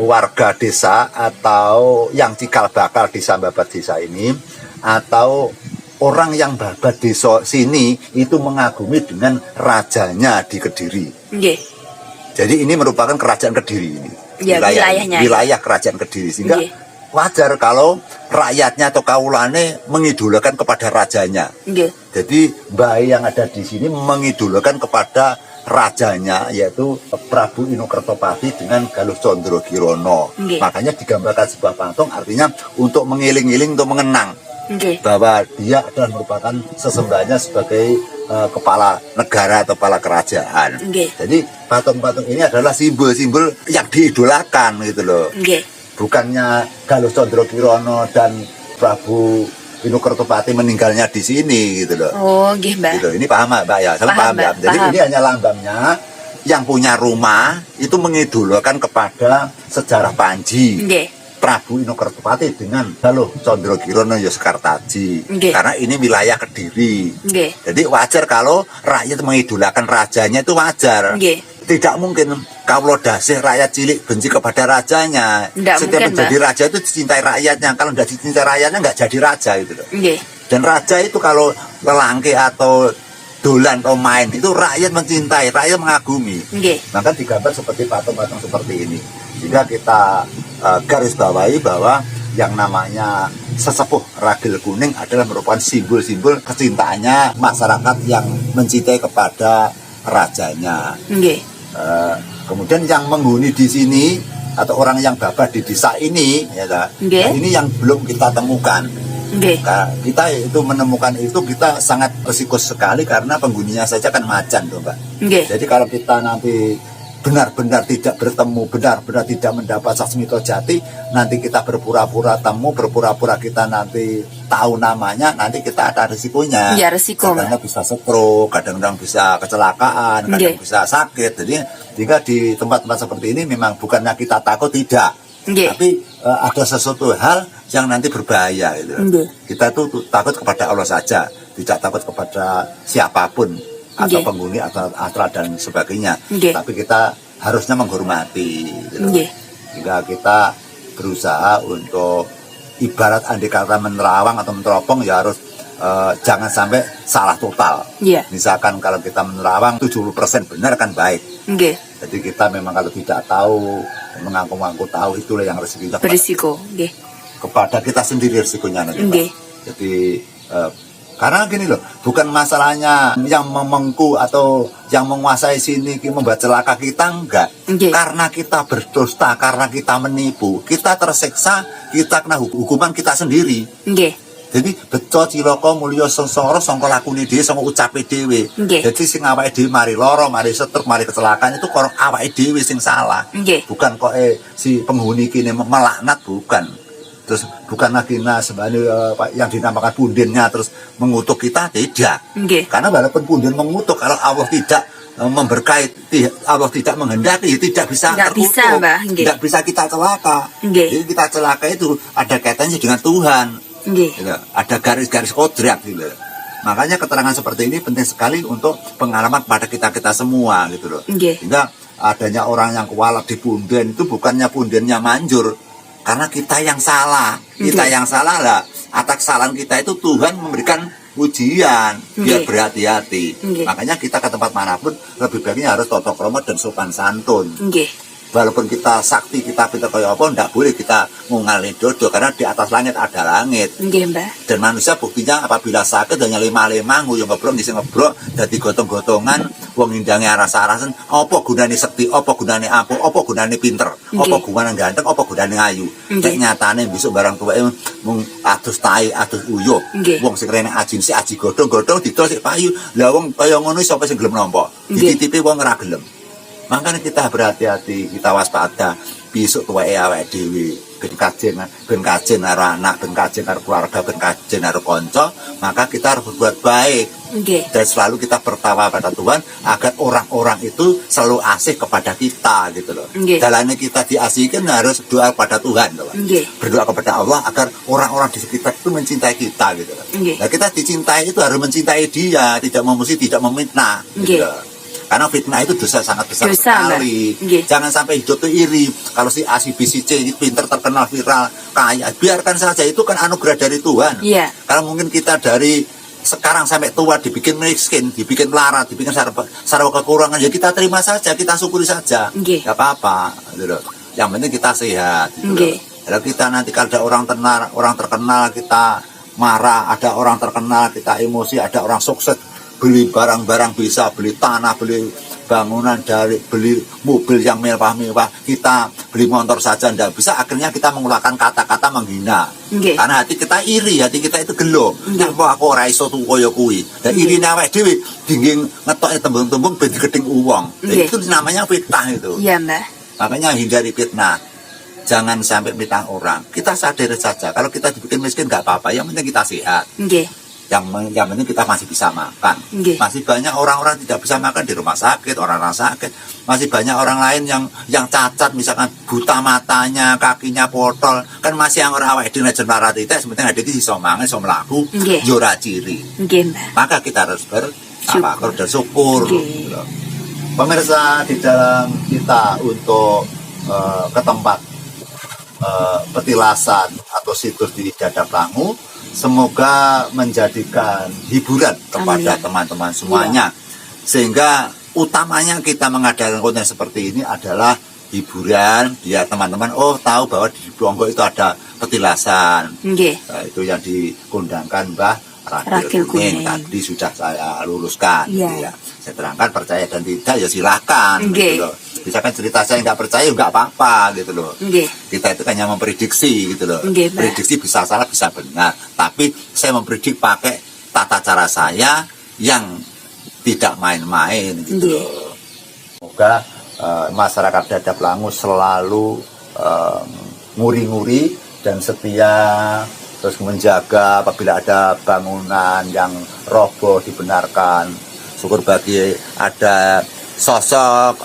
B: warga desa atau yang cikal bakal desa Babat desa ini, atau orang yang Babat desa sini itu mengagumi dengan rajanya di Kediri. Jadi ini merupakan kerajaan Kediri ini, wilayah kerajaan Kediri, sehingga wajar kalau rakyatnya atau kaulane mengidolakan kepada rajanya. Jadi bayi yang ada di sini mengidolakan kepada rajanya, yaitu Prabu Inukertopati dengan Galuh Condro Kirono. Makanya digambarkan sebuah patung, artinya untuk mengiling-iling, untuk mengenang bahwa dia adalah merupakan sesembahannya sebagai kepala negara atau kepala kerajaan. Jadi patung-patung ini adalah simbol-simbol yang diidolakan gitu loh. Bukannya Galuh Condro Kirono dan Prabu Inukertopati meninggalnya di sini gitu loh. Mbak. Gitu. Ini paham Mbak ya? Paham ya? Jadi ini hanya lambangnya. Yang punya rumah itu mengidolakan kepada sejarah Panji. Prabu Inukertopati dengan Galuh Condro Kirono Sekartaji. Karena ini wilayah Kediri. Jadi wajar kalau rakyat mengidolakan rajanya, itu wajar. Tidak mungkin kalau dasih rakyat cilik benci kepada rajanya. Setiap menjadi raja itu dicintai rakyatnya. Kalau tidak dicintai rakyatnya nggak jadi raja gitu loh. Dan raja itu kalau lelangke atau dolan atau main itu rakyat mencintai, rakyat mengagumi.
A: Nggih.
B: Maka digambar seperti patung-patung seperti ini. Jika kita garis bawahi bahwa yang namanya sesepuh ragil kuning adalah merupakan simbol-simbol kecintaannya masyarakat yang mencintai kepada rajanya.
A: Nggih.
B: Kemudian yang menghuni di sini atau orang yang babah di desa ini, ya, nah, ini yang belum kita temukan. Nah, kita itu menemukan itu kita sangat resiko sekali karena penghuninya saja kan macan, tuh, Mbak. Jadi kalau kita nanti benar-benar tidak bertemu, benar-benar tidak mendapat Sasmito Jati, nanti kita berpura-pura temu, berpura-pura kita nanti tahu namanya, nanti kita ada risikonya.
A: Ya, risiko.
B: Kadang-kadang bisa stroke, kadang-kadang bisa kecelakaan, kadang bisa sakit. Jadi jika di tempat-tempat seperti ini memang bukannya kita takut, tidak. Tapi ada sesuatu hal yang nanti berbahaya gitu. Kita tuh takut kepada Allah saja, tidak takut kepada siapapun atau penghuni atau astral dan sebagainya. Tapi kita harusnya menghormati gitu. Jika kita berusaha untuk ibarat andai kata menerawang atau meneropong, ya harus jangan sampai salah total. Misalkan kalau kita menerawang 70% benar kan baik. Jadi kita memang kalau tidak tahu, mengaku-ngaku tahu, itulah yang berisiko. Kepada kita sendiri risikonya nanti. Jadi karena gini loh, bukan masalahnya yang memengku atau yang menguasai sini membuat celaka kita, enggak. Karena kita berdusta, karena kita menipu, kita tersiksa, kita kena hukuman kita sendiri. Jadi beco cilaka mulya sengsara sangka lakune dhewe, sangka ucape dhewe. Jadi sing awake dhewe mari lara, mari stroke, mari kecelakaan itu kok awake dhewe sing salah. Bukan kok si penghuni kini melaknat, bukan. Terus bukan lagi yang dinamakan pundennya terus mengutuk kita, tidak. Karena walaupun punden mengutuk, kalau Allah tidak memberkahi, Allah tidak menghendaki, tidak bisa terkutuk, tidak bisa kita celaka. Jadi kita celaka itu ada kaitannya dengan Tuhan. Gitu. Ada garis-garis kodrat gitu. Makanya keterangan seperti ini penting sekali untuk pengalaman pada kita semua gitu loh. Sehingga adanya orang yang kualat di punden itu bukannya pundennya manjur, karena kita yang salah. Kita yang salah lah. Atas kesalahan kita itu Tuhan memberikan ujian biar berhati-hati. Makanya kita ke tempat manapun lebih baiknya harus toto krama dan sopan santun. Walaupun kita sakti, kita pintar kaya apa, tidak boleh kita ngungalin dodo, karena di atas langit ada langit. Dan manusia buktinya apabila sakit hanya lima-lima nguyung ngebrok, ngisi ngebrok, jadi gotong-gotongan, wong indangi rasa-rasan, apa gunanya sekti, apa gunanya apa gunanya pinter, apa gunanya ganteng, apa gunanya ayu. Nyatanya besok barang tua mung atus tai, atus uyo, wong sing rene aji godong-godong ditolik payu, lah wong kaya ngono sapa sing gelem nampa, dititipi wong ora gelem. Makanya kita berhati-hati, kita waspada. Besok tuweke awake dhewe ben kajen karo anak, ben kajen karo keluarga, ben kajen karo kanca, maka kita harus berbuat baik. Dan selalu kita bertawa pada Tuhan agar orang-orang itu selalu asih kepada kita gitu loh. Jalannya kita diasihkan harus doa kepada Tuhan loh. Berdoa kepada Allah agar orang-orang di sekitar itu mencintai kita gitu loh. Nah, kita dicintai itu harus mencintai dia, tidak memusuhi, tidak memfitnah gitu loh. Karena fitnah itu dosa sangat besar sekali. Jangan sampai hidup itu iri. Kalau si A, si B, si C pinter, terkenal, viral, kaya, biarkan saja, itu kan anugerah dari Tuhan. Kalau mungkin kita dari sekarang sampai tua dibikin miskin, dibikin melarat, dibikin sarwa kekurangan, ya kita terima saja, kita syukuri saja. Gak apa-apa. Gitu. Yang penting kita sehat. Gitu. Kalau kita nanti kalau ada orang terkenal kita marah, ada orang terkenal kita emosi, ada orang sukses beli barang-barang, bisa beli tanah, beli bangunan, beli mobil yang mewah-mewah, kita beli motor saja tidak bisa, akhirnya kita mengeluarkan kata-kata menghina. Karena hati kita iri, hati kita itu gelo. Nyapa aku ora iso tuku kaya kuwi. Dan iri awake dhewe dingin ngetoke tembung-tembung ben gedeng uwong. Itu namanya fitnah itu. Iya, Mbah. Makanya hindari fitnah. Jangan sampai fitnah orang. Kita sadar saja kalau kita dibikin miskin enggak apa-apa, yang penting kita sehat. Yang penting kita masih bisa makan. Masih banyak orang-orang tidak bisa makan di rumah sakit, orang-orang sakit. Masih banyak orang lain yang cacat, misalkan buta matanya, kakinya potol, kan masih yang orang awake dhewe jeneng lara titik, sementing ada iki iso mangan, iso mlaku, yo ora ciri. Maka kita harus bersyukur dan syukur. Pemirsa, di dalam kita untuk ke tempat petilasan atau situs di Dadap Langu, semoga menjadikan hiburan kepada
A: Amin.
B: teman-teman semuanya. Sehingga utamanya kita mengadakan konten seperti ini adalah hiburan, biar teman-teman tahu bahwa di Blonggok itu ada petilasan.
A: Nggih.
B: Nah, itu yang dikundangkan Mbah Ragil
A: Ragil
B: Kuning.
A: Kuning.
B: Tadi sudah saya luruskan.
A: Iya.
B: Gitu ya. Saya terangkan percaya dan tidak ya silakan.
A: Nggih.
B: Gitu loh. Misalkan cerita saya nggak percaya nggak apa-apa gitu loh.
A: Nggih.
B: Kita itu hanya memprediksi gitu loh.
A: Nggih, Mbak.
B: Prediksi bisa salah bisa benar. Tapi saya mempredik pakai tata cara saya yang tidak main-main gitu
A: Nggih.
B: loh. Semoga masyarakat Dadap Langu selalu nguri-nguri dan setia, terus menjaga apabila ada bangunan yang roboh dibenarkan. Syukur bagi ada sosok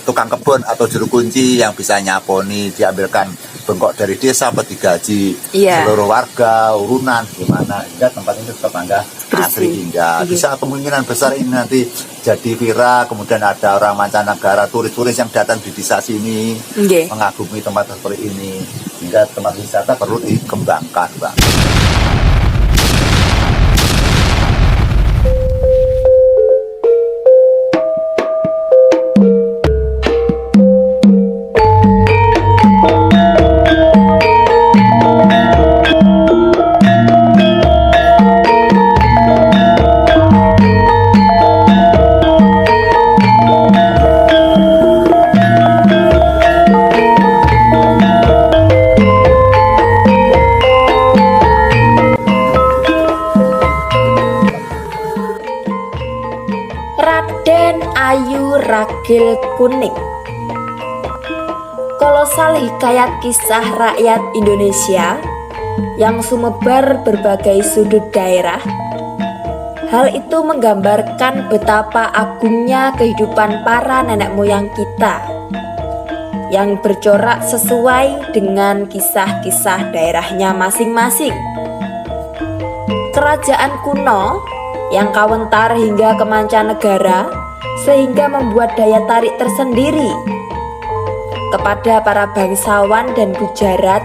B: tukang kebun atau juru kunci yang bisa nyaponi, diambilkan bengkok dari desa atau digaji
A: Iya.
B: seluruh warga, urunan gimana hingga tempat ini tetap Anda asri hingga
A: Iya.
B: bisa kemungkinan besar ini nanti jadi viral, kemudian ada orang mancanegara, turis-turis yang datang di desa sini
A: Nggih.
B: mengagumi tempat seperti ini, hingga tempat wisata perlu dikembangkan, Bang.
A: Raden Ayu Ragil Kuning. Kolosal hikayat kisah rakyat Indonesia yang sumebar berbagai sudut daerah. Hal itu menggambarkan betapa agungnya kehidupan para nenek moyang kita yang bercorak sesuai dengan kisah-kisah daerahnya masing-masing. Kerajaan kuno yang kawentar hingga ke mancanegara sehingga membuat daya tarik tersendiri kepada para bangsawan dan bujarat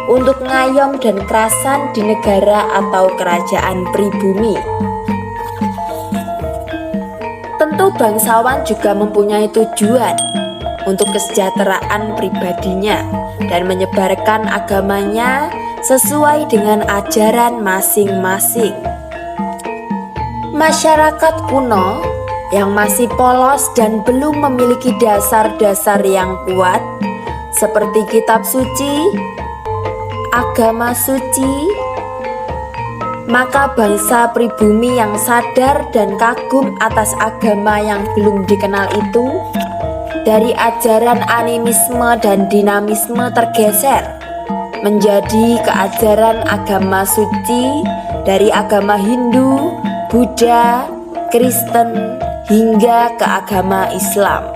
A: untuk ngayom dan kerasan di negara atau kerajaan pribumi. Tentu bangsawan juga mempunyai tujuan untuk kesejahteraan pribadinya dan menyebarkan agamanya sesuai dengan ajaran masing-masing. Masyarakat kuno yang masih polos dan belum memiliki dasar-dasar yang kuat seperti kitab suci, agama suci, maka bangsa pribumi yang sadar dan kagum atas agama yang belum dikenal itu dari ajaran animisme dan dinamisme tergeser menjadi keajaran agama suci dari agama Hindu, Buddha, Kristen, hingga ke agama Islam.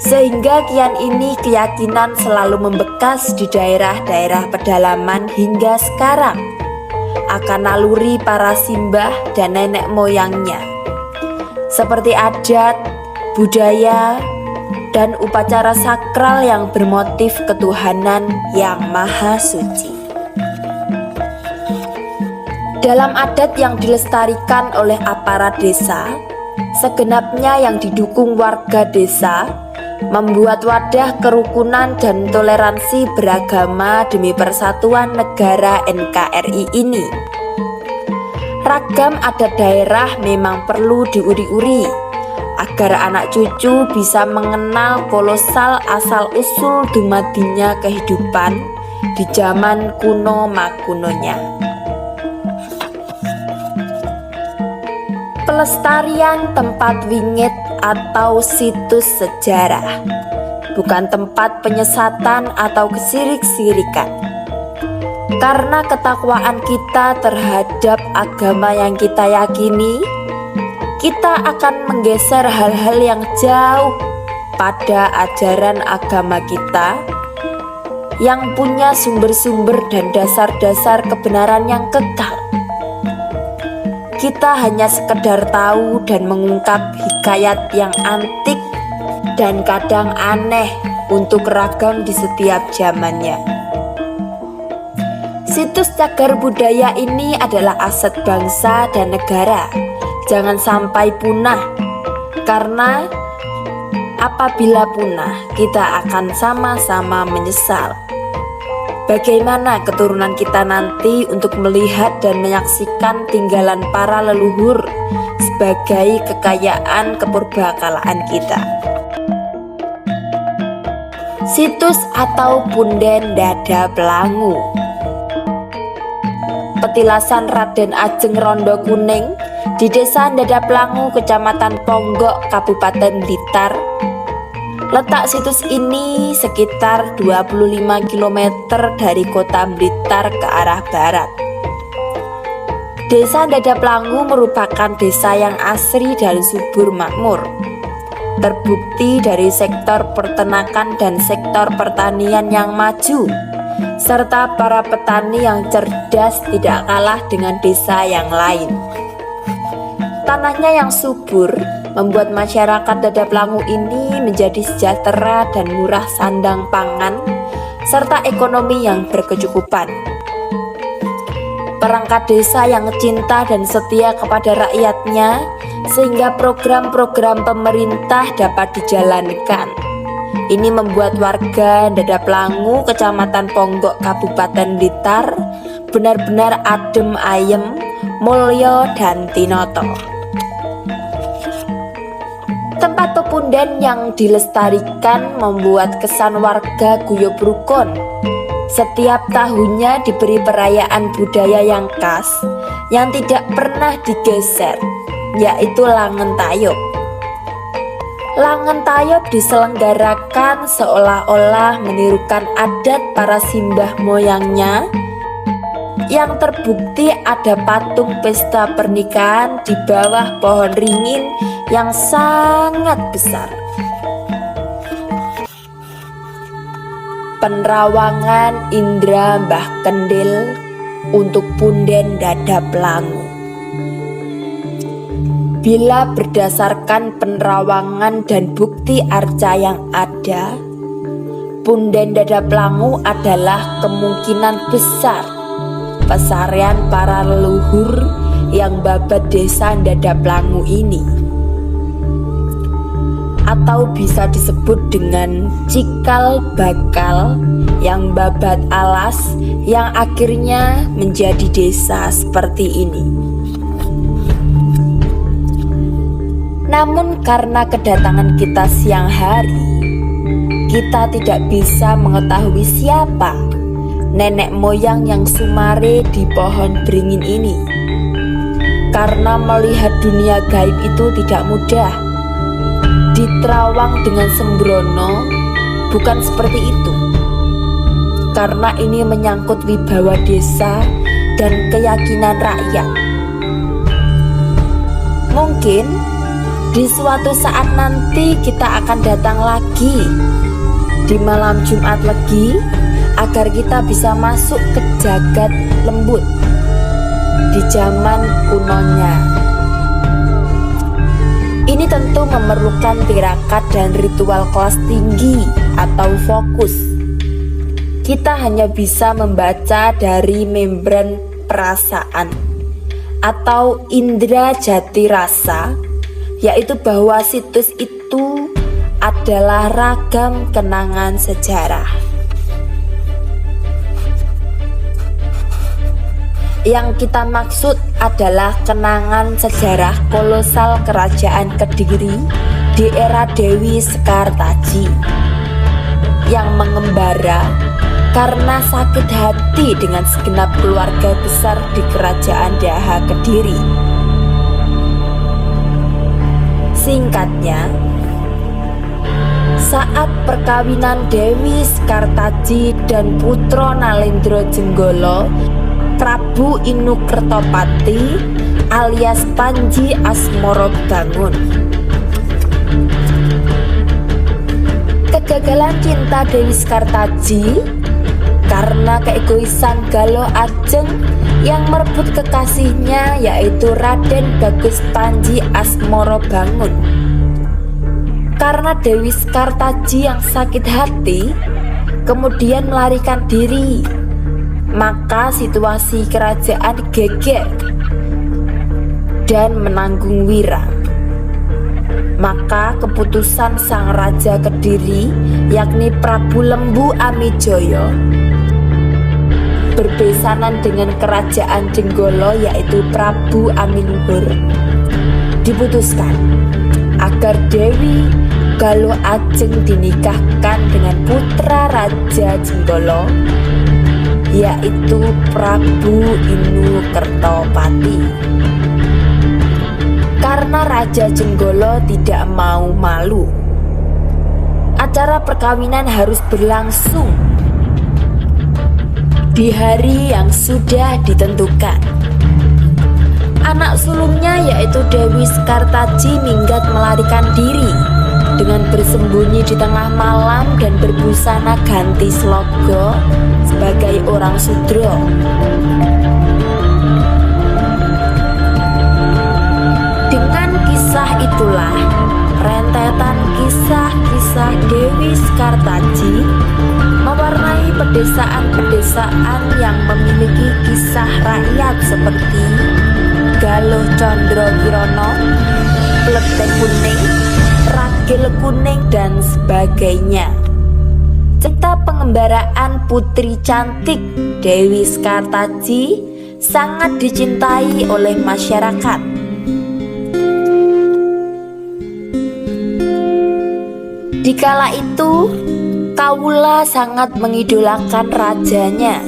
A: Sehingga kian ini keyakinan selalu membekas di daerah-daerah pedalaman hingga sekarang akan naluri para simbah dan nenek moyangnya, seperti adat, budaya, dan upacara sakral yang bermotif ketuhanan yang maha suci. Dalam adat yang dilestarikan oleh aparat desa, segenapnya yang didukung warga desa membuat wadah kerukunan dan toleransi beragama demi persatuan negara NKRI ini. Ragam adat daerah memang perlu diuri-uri agar anak cucu bisa mengenal kolosal asal-usul dumadinya kehidupan di zaman kuno makunonya. Pelestarian tempat wingit atau situs sejarah bukan tempat penyesatan atau kesirik-sirikan. Karena ketakwaan kita terhadap agama yang kita yakini, kita akan menggeser hal-hal yang jauh pada ajaran agama kita yang punya sumber-sumber dan dasar-dasar kebenaran yang kekal. Kita hanya sekedar tahu dan mengungkap hikayat yang antik dan kadang aneh untuk ragam di setiap zamannya. Situs cagar budaya ini adalah aset bangsa dan negara. Jangan sampai punah, karena apabila punah, kita akan sama-sama menyesal. Bagaimana keturunan kita nanti untuk melihat dan menyaksikan tinggalan para leluhur sebagai kekayaan kepurbakalaan kita. Situs atau Punden Dada Pelangu. Petilasan Raden Ajeng Rondo Kuning di Desa Dada Pelangu, Kecamatan Ponggok, Kabupaten Blitar. Letak situs ini sekitar 25 km dari kota Blitar ke arah barat. Desa Dada Pelangu merupakan desa yang asri dan subur makmur. Terbukti dari sektor peternakan dan sektor pertanian yang maju, serta para petani yang cerdas tidak kalah dengan desa yang lain. Tanahnya yang subur membuat masyarakat Dada Pelangu ini menjadi sejahtera dan murah sandang pangan, serta ekonomi yang berkecukupan. Perangkat desa yang cinta dan setia kepada rakyatnya, sehingga program-program pemerintah dapat dijalankan. Ini membuat warga Dada Pelangu, Kecamatan Ponggok, Kabupaten Blitar benar-benar adem ayem, mulya dan tinoto. Tempat pepunden yang dilestarikan membuat kesan warga guyub rukun. Setiap tahunnya diberi perayaan budaya yang khas yang tidak pernah digeser, yaitu Langen Tayub. Langen Tayub diselenggarakan seolah-olah menirukan adat para simbah moyangnya, yang terbukti ada patung pesta pernikahan di bawah pohon ringin yang sangat besar. Penerawangan Indra Mbah Kendil untuk Punden Dada Pelangu. Bila berdasarkan penerawangan dan bukti arca yang ada, Punden Dada Pelangu adalah kemungkinan besar pesarian para leluhur yang babat desa Dada Pelangu ini, atau bisa disebut dengan cikal bakal yang babat alas yang akhirnya menjadi desa seperti ini. Namun karena kedatangan kita siang hari, kita tidak bisa mengetahui siapa nenek moyang yang sumare di pohon beringin ini. Karena melihat dunia gaib itu tidak mudah. Diterawang dengan sembrono bukan seperti itu. Karena ini menyangkut wibawa desa dan keyakinan rakyat. Mungkin di suatu saat nanti kita akan datang lagi di malam Jumat Legi agar kita bisa masuk ke jagat lembut di zaman kunonya. Ini tentu memerlukan tirakat dan ritual kelas tinggi atau fokus. Kita hanya bisa membaca dari membran perasaan atau indera jati rasa, yaitu bahwa situs itu adalah ragam kenangan sejarah. Yang kita maksud adalah kenangan sejarah kolosal Kerajaan Kediri di era Dewi Sekartaji yang mengembara karena sakit hati dengan segenap keluarga besar di Kerajaan Daha Kediri. Singkatnya, saat perkawinan Dewi Sekartaji dan Putra Nalendra Jenggala, Prabu Inu Kertopati alias Panji Asmorobangun. Kegagalan cinta Dewi Sekartaji karena keegoisan Galo Ajeng yang merebut kekasihnya, yaitu Raden Bagus Panji Asmorobangun. Karena Dewi Sekartaji yang sakit hati kemudian melarikan diri maka situasi kerajaan geger dan menanggung wira. Maka keputusan sang raja Kediri, yakni Prabu Lembu Amijoyo, berbesanan dengan kerajaan Jenggolo yaitu Prabu Aminuhur, diputuskan agar Dewi Galuh Ajeng dinikahkan dengan putra Raja Jenggolo yaitu Prabu Inu Kertopati. Karena Raja Jenggolo tidak mau malu, acara perkawinan harus berlangsung di hari yang sudah ditentukan. Anak sulungnya yaitu Dewi Sekartaji minggat melarikan diri dengan bersembunyi di tengah malam dan berbusana ganti slogo sebagai orang sudro. Dengan kisah itulah rentetan kisah-kisah Dewi Sekartaji mewarnai pedesaan-pedesaan yang memiliki kisah rakyat seperti Galuh Condro Kirono, Pleteng Kuning, Ragil Kuning, dan sebagainya. Cerita pengembaraan putri cantik Dewi Sekartaji sangat dicintai oleh masyarakat. Dikala itu, Kawula sangat mengidolakan rajanya.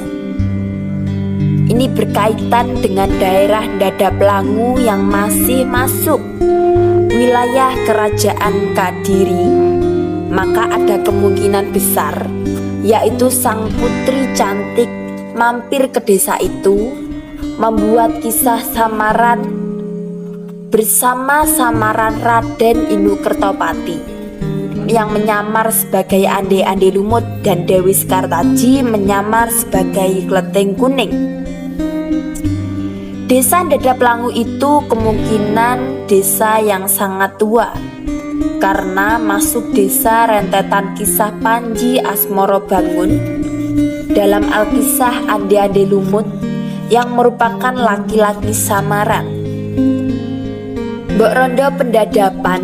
A: Ini berkaitan dengan daerah Dadap Langu yang masih masuk wilayah kerajaan Kadiri. Maka ada kemungkinan besar yaitu sang putri cantik mampir ke desa itu membuat kisah samaran bersama samaran Raden Inu Kertopati yang menyamar sebagai Ande-Ande Lumut dan Dewi Sekartaji menyamar sebagai Kleteng Kuning. Desa Dadap Langu itu kemungkinan desa yang sangat tua karena masuk desa rentetan kisah Panji Asmoro Bangun dalam Alkisah Ande-Ande Lumut yang merupakan laki-laki samaran. Mbok Rondo Pendadapan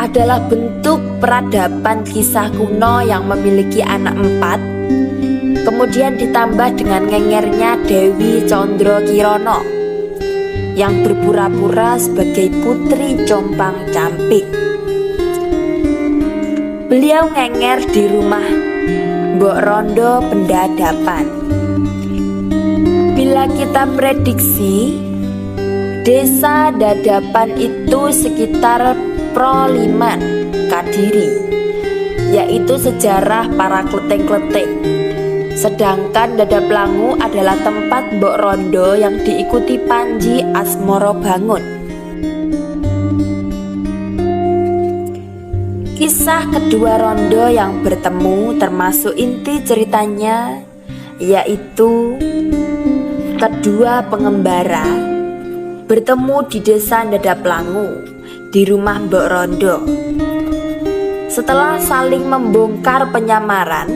A: adalah bentuk peradaban kisah kuno yang memiliki anak 4, kemudian ditambah dengan ngengernya Dewi Condro Kirono yang berpura-pura sebagai putri Compang Campik. Beliau ngenger di rumah Mbok Rondo Pendadapan. Bila kita prediksi, desa Dadapan itu sekitar Proliman Kadiri, yaitu sejarah para kleteng-kleteng. Sedangkan Dadap Langu adalah tempat Mbok Rondo yang diikuti Panji Asmoro Bangun. Kisah kedua rondo yang bertemu termasuk inti ceritanya yaitu kedua pengembara bertemu di desa Dadap Langu di rumah Mbok Rondo. Setelah saling membongkar penyamaran,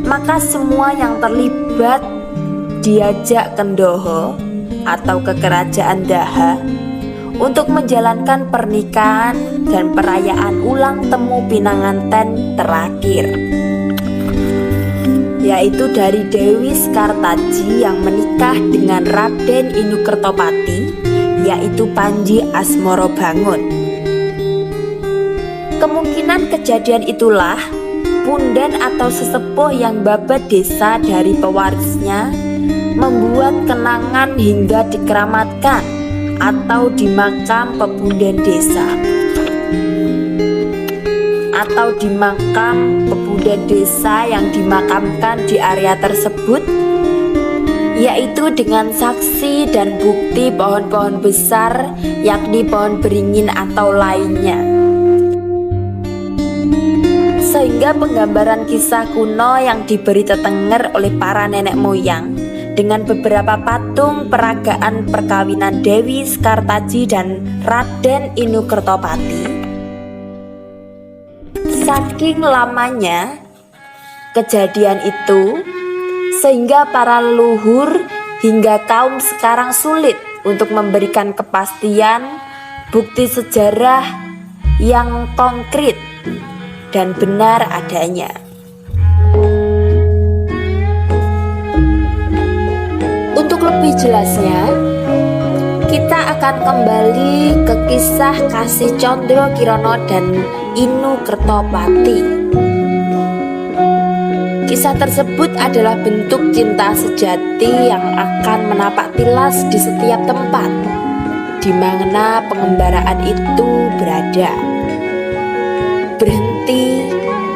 A: maka semua yang terlibat diajak ke Ndoho atau ke kerajaan Daha untuk menjalankan pernikahan dan perayaan ulang temu Pinanganten terakhir, yaitu dari Dewi Sekartaji yang menikah dengan Raden Inu Kertopati, yaitu Panji Asmoro Bangun. Kemungkinan kejadian itulah punden atau sesepuh yang babat desa dari pewarisnya membuat kenangan hingga dikeramatkan atau di makam pepunden desa atau di makam pepunden desa yang dimakamkan di area tersebut, yaitu dengan saksi dan bukti pohon-pohon besar yakni pohon beringin atau lainnya. Sehingga penggambaran kisah kuno yang diberi tetenger oleh para nenek moyang dengan beberapa patung peragaan perkawinan Dewi Sekartaji dan Raden Inu Kertopati. Saking lamanya kejadian itu, sehingga para leluhur hingga kaum sekarang sulit untuk memberikan kepastian bukti sejarah yang konkret dan benar adanya. Untuk lebih jelasnya, kita akan kembali ke kisah kasih Condro Kirono dan Inu Kertopati. Kisah tersebut adalah bentuk cinta sejati yang akan menapak tilas di setiap tempat di mana pengembaraan itu berada, berhenti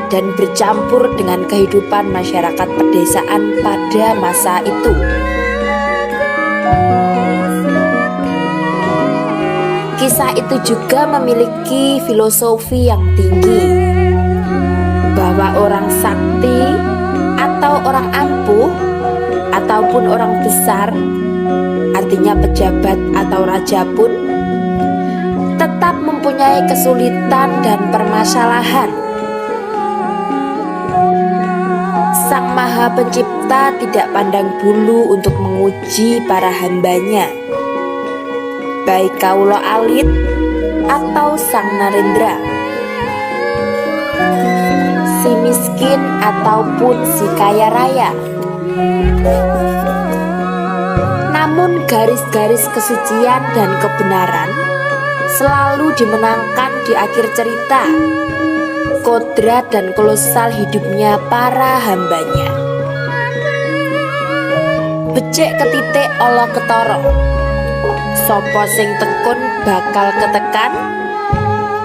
A: dan bercampur dengan kehidupan masyarakat pedesaan pada masa itu. Kisah itu juga memiliki filosofi yang tinggi, bahwa orang sakti atau orang ampuh ataupun orang besar, artinya pejabat atau raja pun, tetap mempunyai kesulitan dan permasalahan. Sang Maha Pencipta tidak pandang bulu untuk menguji para hambanya, baik kaulo alit atau sang Narendra, si miskin ataupun si kaya raya. Namun garis-garis kesucian dan kebenaran selalu dimenangkan di akhir cerita, kodrat dan kolosal hidupnya para hambanya. Becik ketitik ala ketara, sapa sing tekun bakal ketekan,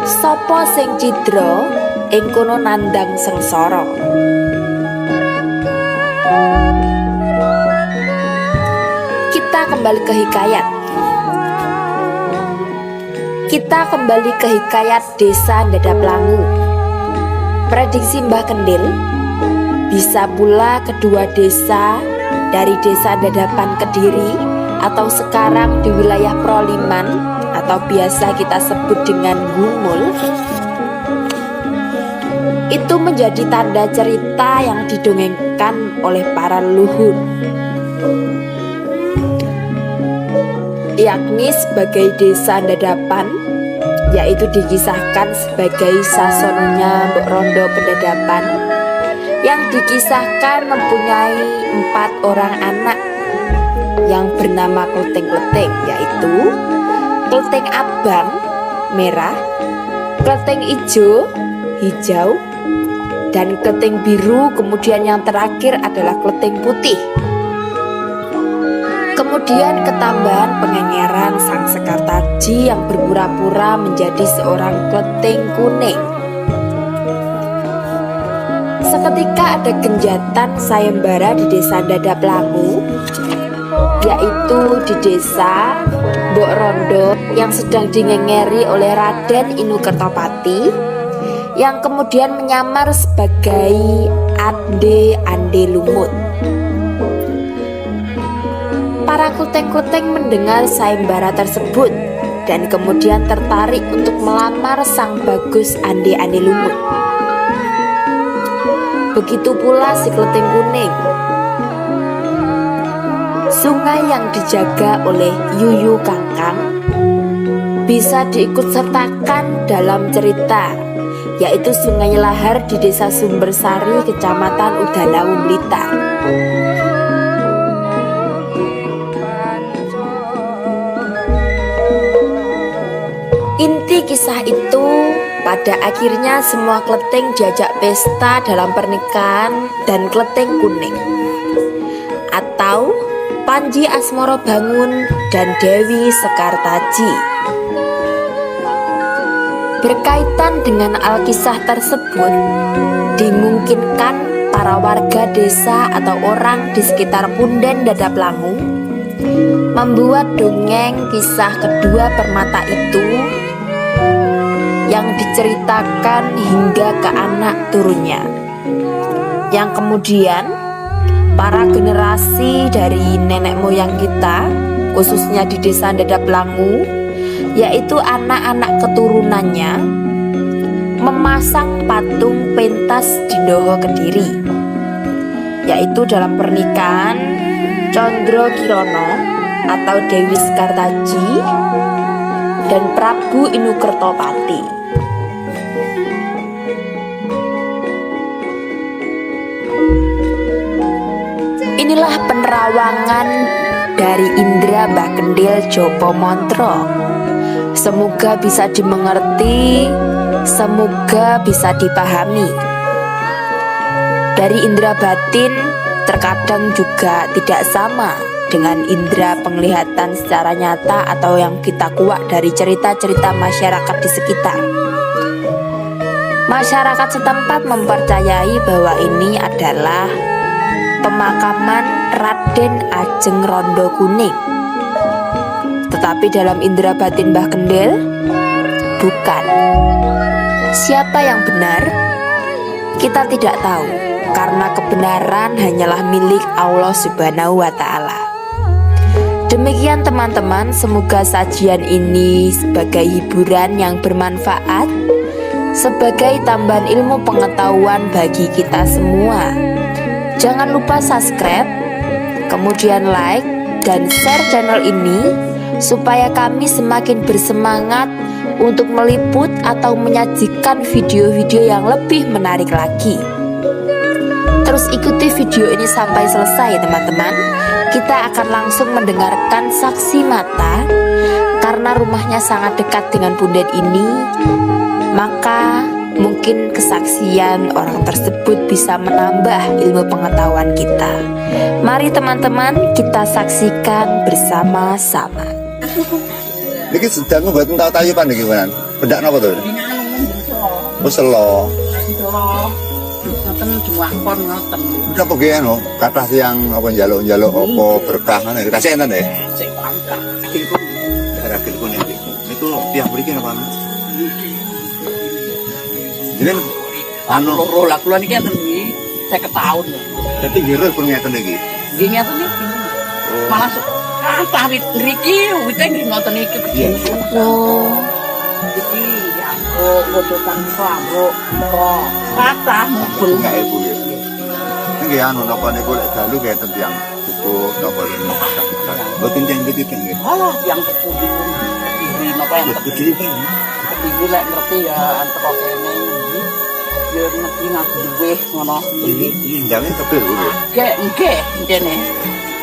A: sapa sing cidra ing kono nandang sengsara. Kita kembali ke hikayat. Kita kembali ke hikayat desa Dadap Langu. Prediksi Mbah Kendil, bisa pula kedua desa dari desa Dadapan Kediri atau sekarang di wilayah Proliman atau biasa kita sebut dengan Gumul, itu menjadi tanda cerita yang didongengkan oleh para leluhur, yakni sebagai desa Dadapan, yaitu dikisahkan sebagai sasononya Mbok Rondo Pendadapan, yang dikisahkan mempunyai 4 orang anak yang bernama kleting-kleting, yaitu kleting abang merah, kleting ijo hijau, dan kleting biru. Kemudian yang terakhir adalah kleting putih. Kemudian ketambahan pengengeran sang Sekartaji yang berpura-pura menjadi seorang kleting kuning. Seketika ada genjatan sayembara di desa Dadap Langu, yaitu di desa Mbok Rondo yang sedang dingengeri oleh Raden Inu Kertopati, yang kemudian menyamar sebagai Ande Lumut. Para kleting-kleting mendengar sayembara tersebut dan kemudian tertarik untuk melamar sang bagus Ande Lumut. Begitu pula si kleting kuning. Sungai yang dijaga oleh Yuyu Kangkang bisa diikut sertakan dalam cerita, yaitu Sungai Lahar di desa Sumbersari, Kecamatan Udanaum, Blitar. Inti kisah itu, pada akhirnya semua kleting diajak pesta dalam pernikahan dan kleting kuning, atau Panji Asmoro Bangun dan Dewi Sekartaji. Berkaitan dengan alkisah tersebut, dimungkinkan para warga desa atau orang di sekitar Punden Dadap Langu membuat dongeng kisah kedua permata itu yang diceritakan hingga ke anak turunnya, yang kemudian para generasi dari nenek moyang kita, khususnya di desa Dadap Langu, yaitu anak-anak keturunannya, memasang patung pentas di Doho Kediri. yaitu dalam pernikahan Condro Kirono atau Dewi Sekartaji dan Prabu Inukertopati. Inilah penerawangan dari Indra Mbah Kendil Jopo Montro. Semoga bisa dimengerti, semoga bisa dipahami. Dari indera batin terkadang juga tidak sama dengan indera penglihatan secara nyata atau yang kita kuak dari cerita-cerita masyarakat di sekitar. Masyarakat setempat mempercayai bahwa ini adalah pemakaman Raden Ajeng Rondo Kuning. Tetapi dalam indera batin Mbah Kendil, bukan. Siapa yang benar? Kita tidak tahu, karena kebenaran hanyalah milik Allah Subhanahu wa Ta'ala. Demikian teman-teman, semoga sajian ini sebagai hiburan yang bermanfaat, sebagai tambahan ilmu pengetahuan bagi kita semua. Jangan lupa subscribe, kemudian like dan share channel ini supaya kami semakin bersemangat untuk meliput atau menyajikan video-video yang lebih menarik lagi. Terus ikuti video ini sampai selesai teman-teman. Kita akan langsung mendengarkan saksi mata. Karena rumahnya sangat dekat dengan Pundet ini, maka mungkin kesaksian orang tersebut bisa menambah ilmu pengetahuan kita. Mari teman-teman, kita saksikan bersama-sama.
B: Niki sedang buat tahu tayupan niki kan. Bedak napa to? Oh selo.
C: Ngoten jumlah pon ngoten.
B: Napa ge anu, kathah yang apa njaluk-njaluk apa berkah ngene. Kasih enten ya.
C: Sing pangkat. Akhirku.
B: Akhirku niki. Niku tiyang mriki napa? Jadi anu
C: Loro lah kula niki enten iki 50 tahun.
B: dadi ngira pun ngeten iki.
C: Nggih ngeten niki. Malah kathah wit ngriki wite nggih ngoten iki.
A: Oh,
C: Iki ya wodotan kanggo kok kathah mubeng.
B: Enggak ibu ya. Nggih anu napa niku lek dalu ngeten tiyang buku napa ini. Boten tiyang iki nggih.
C: Alah yang kepundi pun iki napa yang kepundi iki lek ngerti ya antara kene iki ya ngerti nak duwe ngono iki.
B: Ini ndame kepir Bu.
C: Nggih kene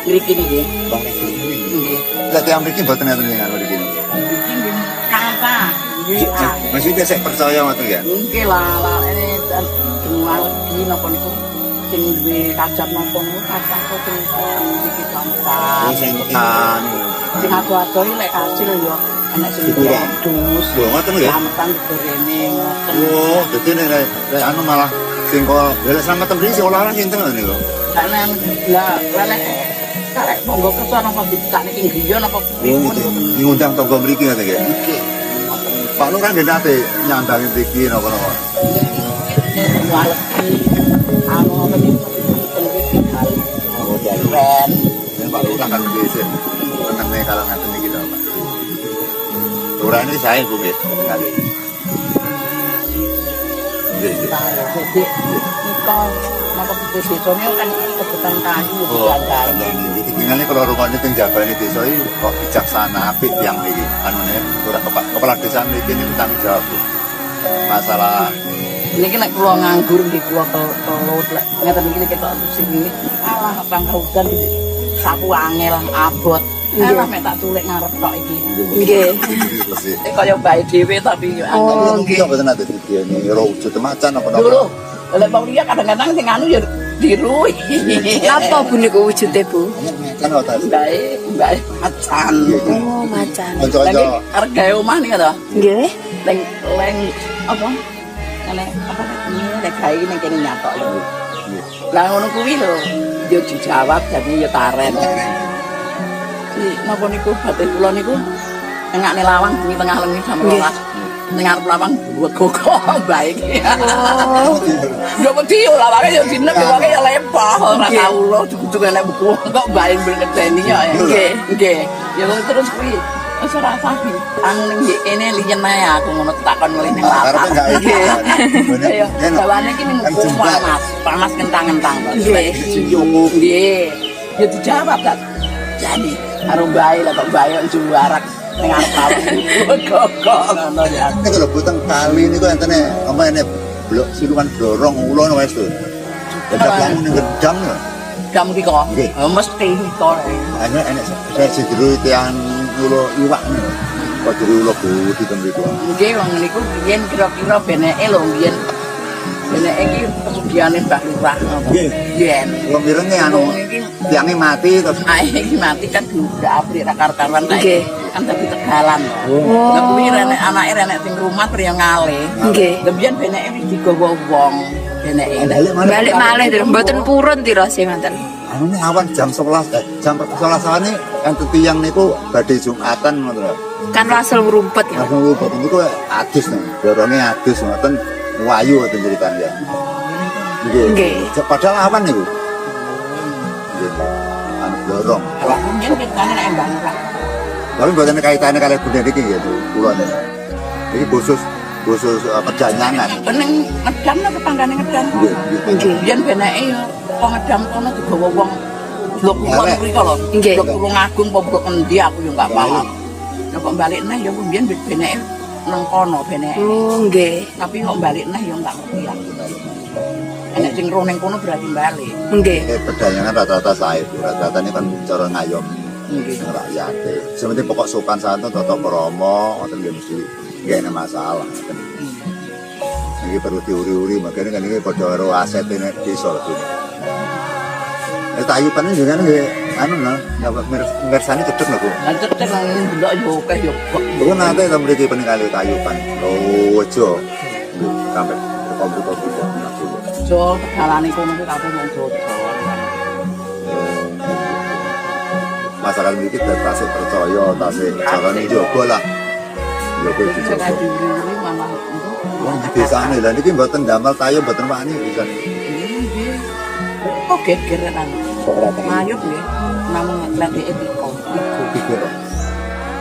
C: ngriki niki. Nggih.
B: Lah tiyang mriki boten enten yang anu iki.
C: Iki kata.
B: Maksudnya saya percaya ngoten ya.
C: Mungkin lah ini semua lagi napa niku sing duwe kajat napa niku kata kok sing iki sampean.
B: Sing tekan.
C: Sing ado-ado iki lek kasil yo enek sing
B: Kurang.
C: dus.
B: Lho ngoten ya.
C: Sampean gorene ngoten.
B: Oh, dadi nek anu malah sing kok lha sama temen sing olahan sinten niku.
C: Karena lah lelek karek monggo kerja napa bisa niki griya napa
B: Oh, ngundang tangga mriki ngoten ya.
C: iki.
B: Pak Lurah nggih nate nyandangi mriki napa-napa.
C: Waleki anu apa iki iki kali.
B: Oh, jadi
C: Ben.
B: Pak Lurah kan biasa. Tenane kalau ngaten iki lho, Pak. Lurah ini saya Bu nggih, kali. Nggih.
C: Jadi niko napa desane kan kebetulan kayu diandani.
B: Iki tinggalnya kalau rumahnya teng jabane desa iki kok bijaksana apik tiyang niki. Anune ora kepala desa niki niku tanggung jawab. Masalah
C: Niki nek kula nganggur nggih kula telu lek ngeten iki ketok sing alah Bang Kaudan sapu angel abot. Alah mek tak tulik ngarep tok iki.
A: nggih.
C: Kaya bae dhewe tapi yo
B: Oh, nggih mboten ate didiani ora wujud macan apa napa.
C: dulu. Lek mau liya kadang-kadang sing anu ya diru.
A: Napa Bu niku wujude Bu?
B: Kan ora tadi.
C: Bae macan.
A: Oh, macan.
C: Lagi
B: Kanca-kanca
C: harga omah nih to.
A: Nggih.
C: Leng apa? Nek apa ini nek gawe ning kene nyatok lho. Lah ngono kuwi lho, yo dijawab dadi yo taren. Iki napa niku batin kula niku engakne lawang bengi tengah lengi jam 12. Ning arep lawang wego baik.
A: Oh,
C: Yo wedi yo lawange yo dinep yo wae lempoh ora tau lho cucuk enek buku kok bae ben ngedeni ya. Nggih. Ya terus kuwi Wis ora sapi. Anu ning kene liyen ae aku ngono takon ngene ning
B: Karepe
C: lapak.
B: gak iki.
C: Ayo, jawane iki ning panas, panas kentang-kentang. Nggih. Ya dijawab tak. Jadi karo bae lah kok bae juarak ning arep kok ngono ya.
B: Ini kalau butang kali ini kok entene apa ini blok siluman blorong ulon wes tuh. Ada kamu nih gedang loh.
C: Kamu di kok?
B: Nggih.
C: Mesti kok.
B: Hanya enak saya sendiri tiang ulo iwak nih. Kok jadi ulo budi kan itu.
C: Nggih wong niku biyen kira-kira beneke lho biyen. Beneke iki pesugiane Mbah Lurah.
B: Nggih.
C: Biyen.
B: Kalau mirengnya anu tiangnya mati terus.
C: Ae iki mati kan udah abri ra kartawan kae.
A: Nggih.
C: Kan tapi tegalan.
A: Oh.
C: Lah kuwi renek anake renek sing rumah priyo ngalih.
A: Nggih.
C: Lah biyen beneke wis digawa wong. Beneke.
A: Balik malih terus mboten purun tira sih ngoten.
B: Anu ini awan jam 11 jam 11 ini kan tiang niku badhe Jumatan ngoten lho.
A: Kan langsung rumput ya.
B: Langsung luput niku adus nih. Dorongnya adus ngoten wayu ngoten ceritane ya.
A: Nggih.
B: Padahal awan niku. Nggih. Anu dorong.
C: Lah mungkin kita nek Mbah Lurah.
B: Tapi buatan kaitannya kalian bunda ini gitu, kulon. Ini khusus perjanyangan.
C: Pening ngedam nang tetanggane ngedam.
A: Nggih.
C: Biyen beneke yo kok ngedam kono digawa wong blok wong mriko lho.
A: Nggih.
C: Blok Tulung Agung apa blok endi aku yo enggak paham. Nek kok balik neh yo biyen beneke nang kono beneke.
A: Oh, nggih.
C: Tapi kok balik neh yo enggak ngerti aku. Enek sing roh ning kono berarti balik.
A: Nggih.
B: Perjanyangan rata-rata saya, rata-rata ini kan cara ngayomi
C: Nggih.
B: rakyat. Sebenarnya pokok sopan santun, toto kromo, ngoten nggih mesti nggak ada masalah. Ini perlu diuri-uri, makanya kan ini pada karo aset ini desa ini. Tayupan ini juga nih, anu nah, mirsani cedek lah bu.
C: Lanjut nang delok yo akeh yo.
B: Bukan nanti kita beri peninggali tayupan, lojo, sampai komputer.
C: Jo tegalane kono kuwi kabeh wong Jojo.
B: Masyarakat ini kita tasik percaya, tasik caranya juga lah. Jogo
C: Saya
B: dijogo.
C: diri malah
B: Wah di desa ini lah, ini mboten damel tayo, mboten wani bisa.
C: kok gegeran.
B: Kok ora tayo?
C: Mayup nggih. Namung lagi etiko.
B: Pikir.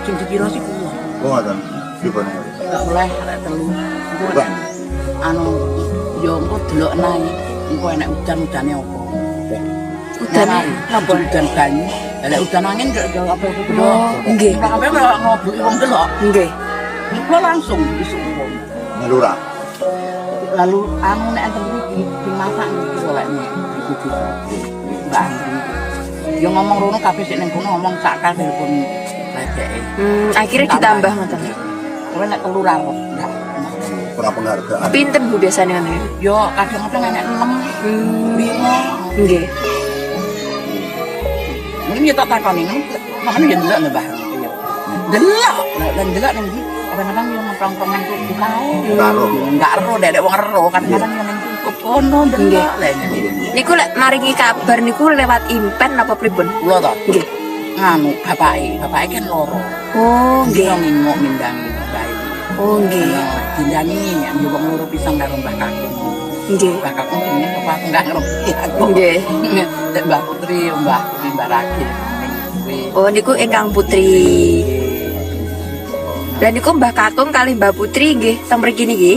C: Sing dikira sih kuwi.
B: Oh ngoten. Dipun.
C: Enggak boleh arek telu. Engko anu yo engko delok nae. Engko enek udan-udane opo.
A: Udan
C: napa udan banyu. Lek udan angin gak apa itu.
A: Oh, nggih.
C: Kabeh ora ngobrol wong delok.
A: Nggih.
C: Engko langsung isuk wong.
B: Melurah.
C: Lalu anu nek enten iki dimasak iki golek iki. Mbak Andri. Yo ngomong rono kabeh sik ning kono ngomong sak kabeh pun ledeke.
A: Akhirnya ditambah ngoten.
C: Kowe nek telu ra kok.
B: Kurang penghargaan.
A: Pinten Bu biasanya ngoten?
C: Yo kadang-kadang enek 6, 5.
A: Nggih.
C: Mungkin yo tak takoni makane yo ndelok Mbah. Delok, lan delok ning iki kadang-kadang yo nongkrong nang tuku kae.
B: Karo.
C: Enggak ero dek wong ero kadang-kadang yo ning cukup kono delok.
A: Niku lek maringi kabar niku lewat impen apa pripun?
C: Kula to.
A: Nggih.
C: Nganu bapake kan loro.
A: Oh,
C: Nggih
A: nggih.
C: ngingok mindangi bae.
A: Oh, nggih.
C: Dindangi yo wong loro pisang karo Mbah Kakung.
A: Nggih.
C: Mbah Kakung jenenge apa aku enggak ngerti aku.
A: Nggih.
C: Nek Mbah Putri, Mbah Ragil.
A: Oh, niku ingkang putri. Dan niku Mbah Kakung kali Mbah Putri nggih teng mriki niki.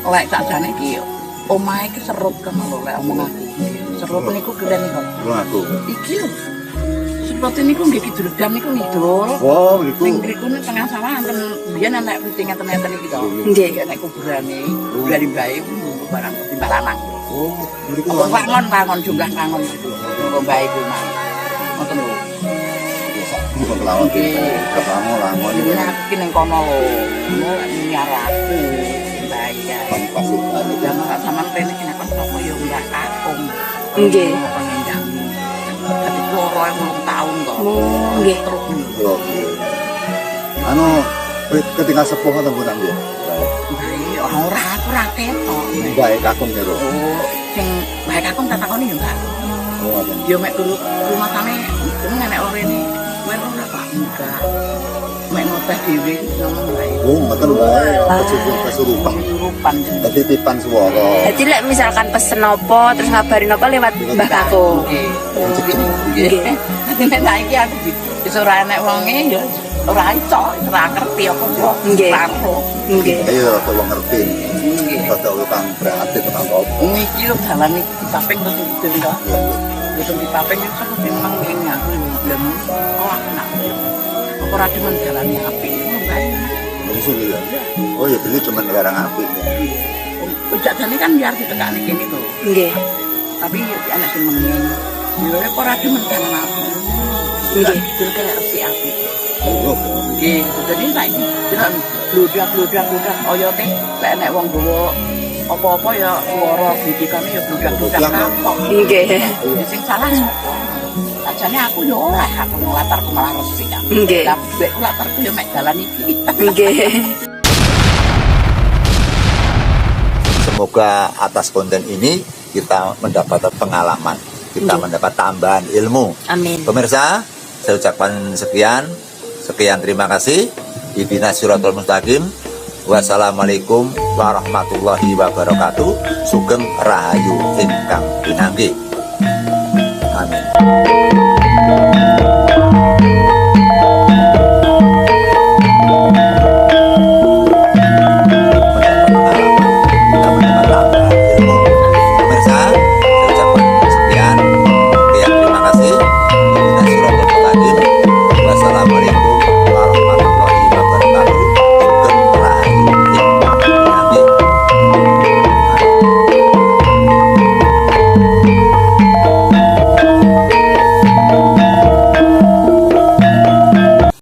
C: Lek sakjane iki omahe iki serut kan lho lek omong aku. Serut niku geden kok.
B: Lu aku.
C: Iki lho. Serut niku nggih kidul dam niku ngidul.
B: Wow, niku.
C: Ning mriku tengah sawah enten biyen anak putih ngeten-ngeten iki to.
A: Nggih.
C: Nek kuburane dari bayi barang timbal lanang.
B: Oh, niku
C: Wangon jumlah wangon itu. Kok bayi ku mah. Ngoten lho.
B: kok lawan ketemu lamun
C: Ini aku ning kono lho. Nyara aku. Bayar.
B: kan pasti ada.
C: Jangan tak sampean rene kene kon toko yo Mbah Kakung.
A: Nggih.
C: Pengendang. Tapi loro yang belum tahun kok.
A: Oh, nggih.
C: Terus
B: Anu ketika sepuh atau bukan dia?
C: bayi ora aku ra ketok.
B: Baik kakung kero.
C: Oh, sing baik aku tak takoni yo Mbak.
B: Oh, ada.
C: Yo mek dulu rumah kami nenek orene. Kowe ora Pak enggak. Mek ngoteh dhewe ngomong bae.
B: Oh, ngoten bae. Kesurupan.
C: Kesurupan.
B: Titipan swara.
A: Jadi lek misalkan pesen apa terus ngabarin apa lewat Mbah Kakung.
C: Nggih. Nggih. Nek saiki aku wis ora enek wonge ya ora iso, ora ngerti apa kok.
A: Nggih.
C: Karo.
A: Nggih.
B: Ayo kalau ngerti.
C: Nggih.
B: Kalau tukang berarti tukang kopi.
C: Iki lho dalan iki dipaping to dudul to. Dudul dipaping itu kan memang ngene aku lho. Oh, enak. Apa ora demen dalane apik.
B: Langsung ya. Oh ya beli cuma garang api.
C: Ujak-jane kan biar ditekani kene to.
A: Nggih.
C: Tapi anak sing mengen. Yo ora ora demen dalane apik.
A: Nggih.
C: Dudul kaya resi apik.
B: Oh,
C: Nggih, jadi saiki jenengan bludak oyote lek nek wong gowo apa-apa ya swara didikane ya bludak rampok.
A: Nggih.
C: Sing salah sapa? Ajane aku yo ora aku latarku malah resik.
A: Nggih.
C: Lah nek latarku yo mek dalan iki.
A: Nggih.
B: semoga atas konten ini kita mendapat pengalaman, kita mendapat tambahan ilmu.
A: Amin.
B: Pemirsa, saya ucapkan sekian terima kasih. Ihdinas siratal mustaqim. Wassalamualaikum warahmatullahi wabarakatuh. Sugeng rahayu ingkang pinanggih. Amin.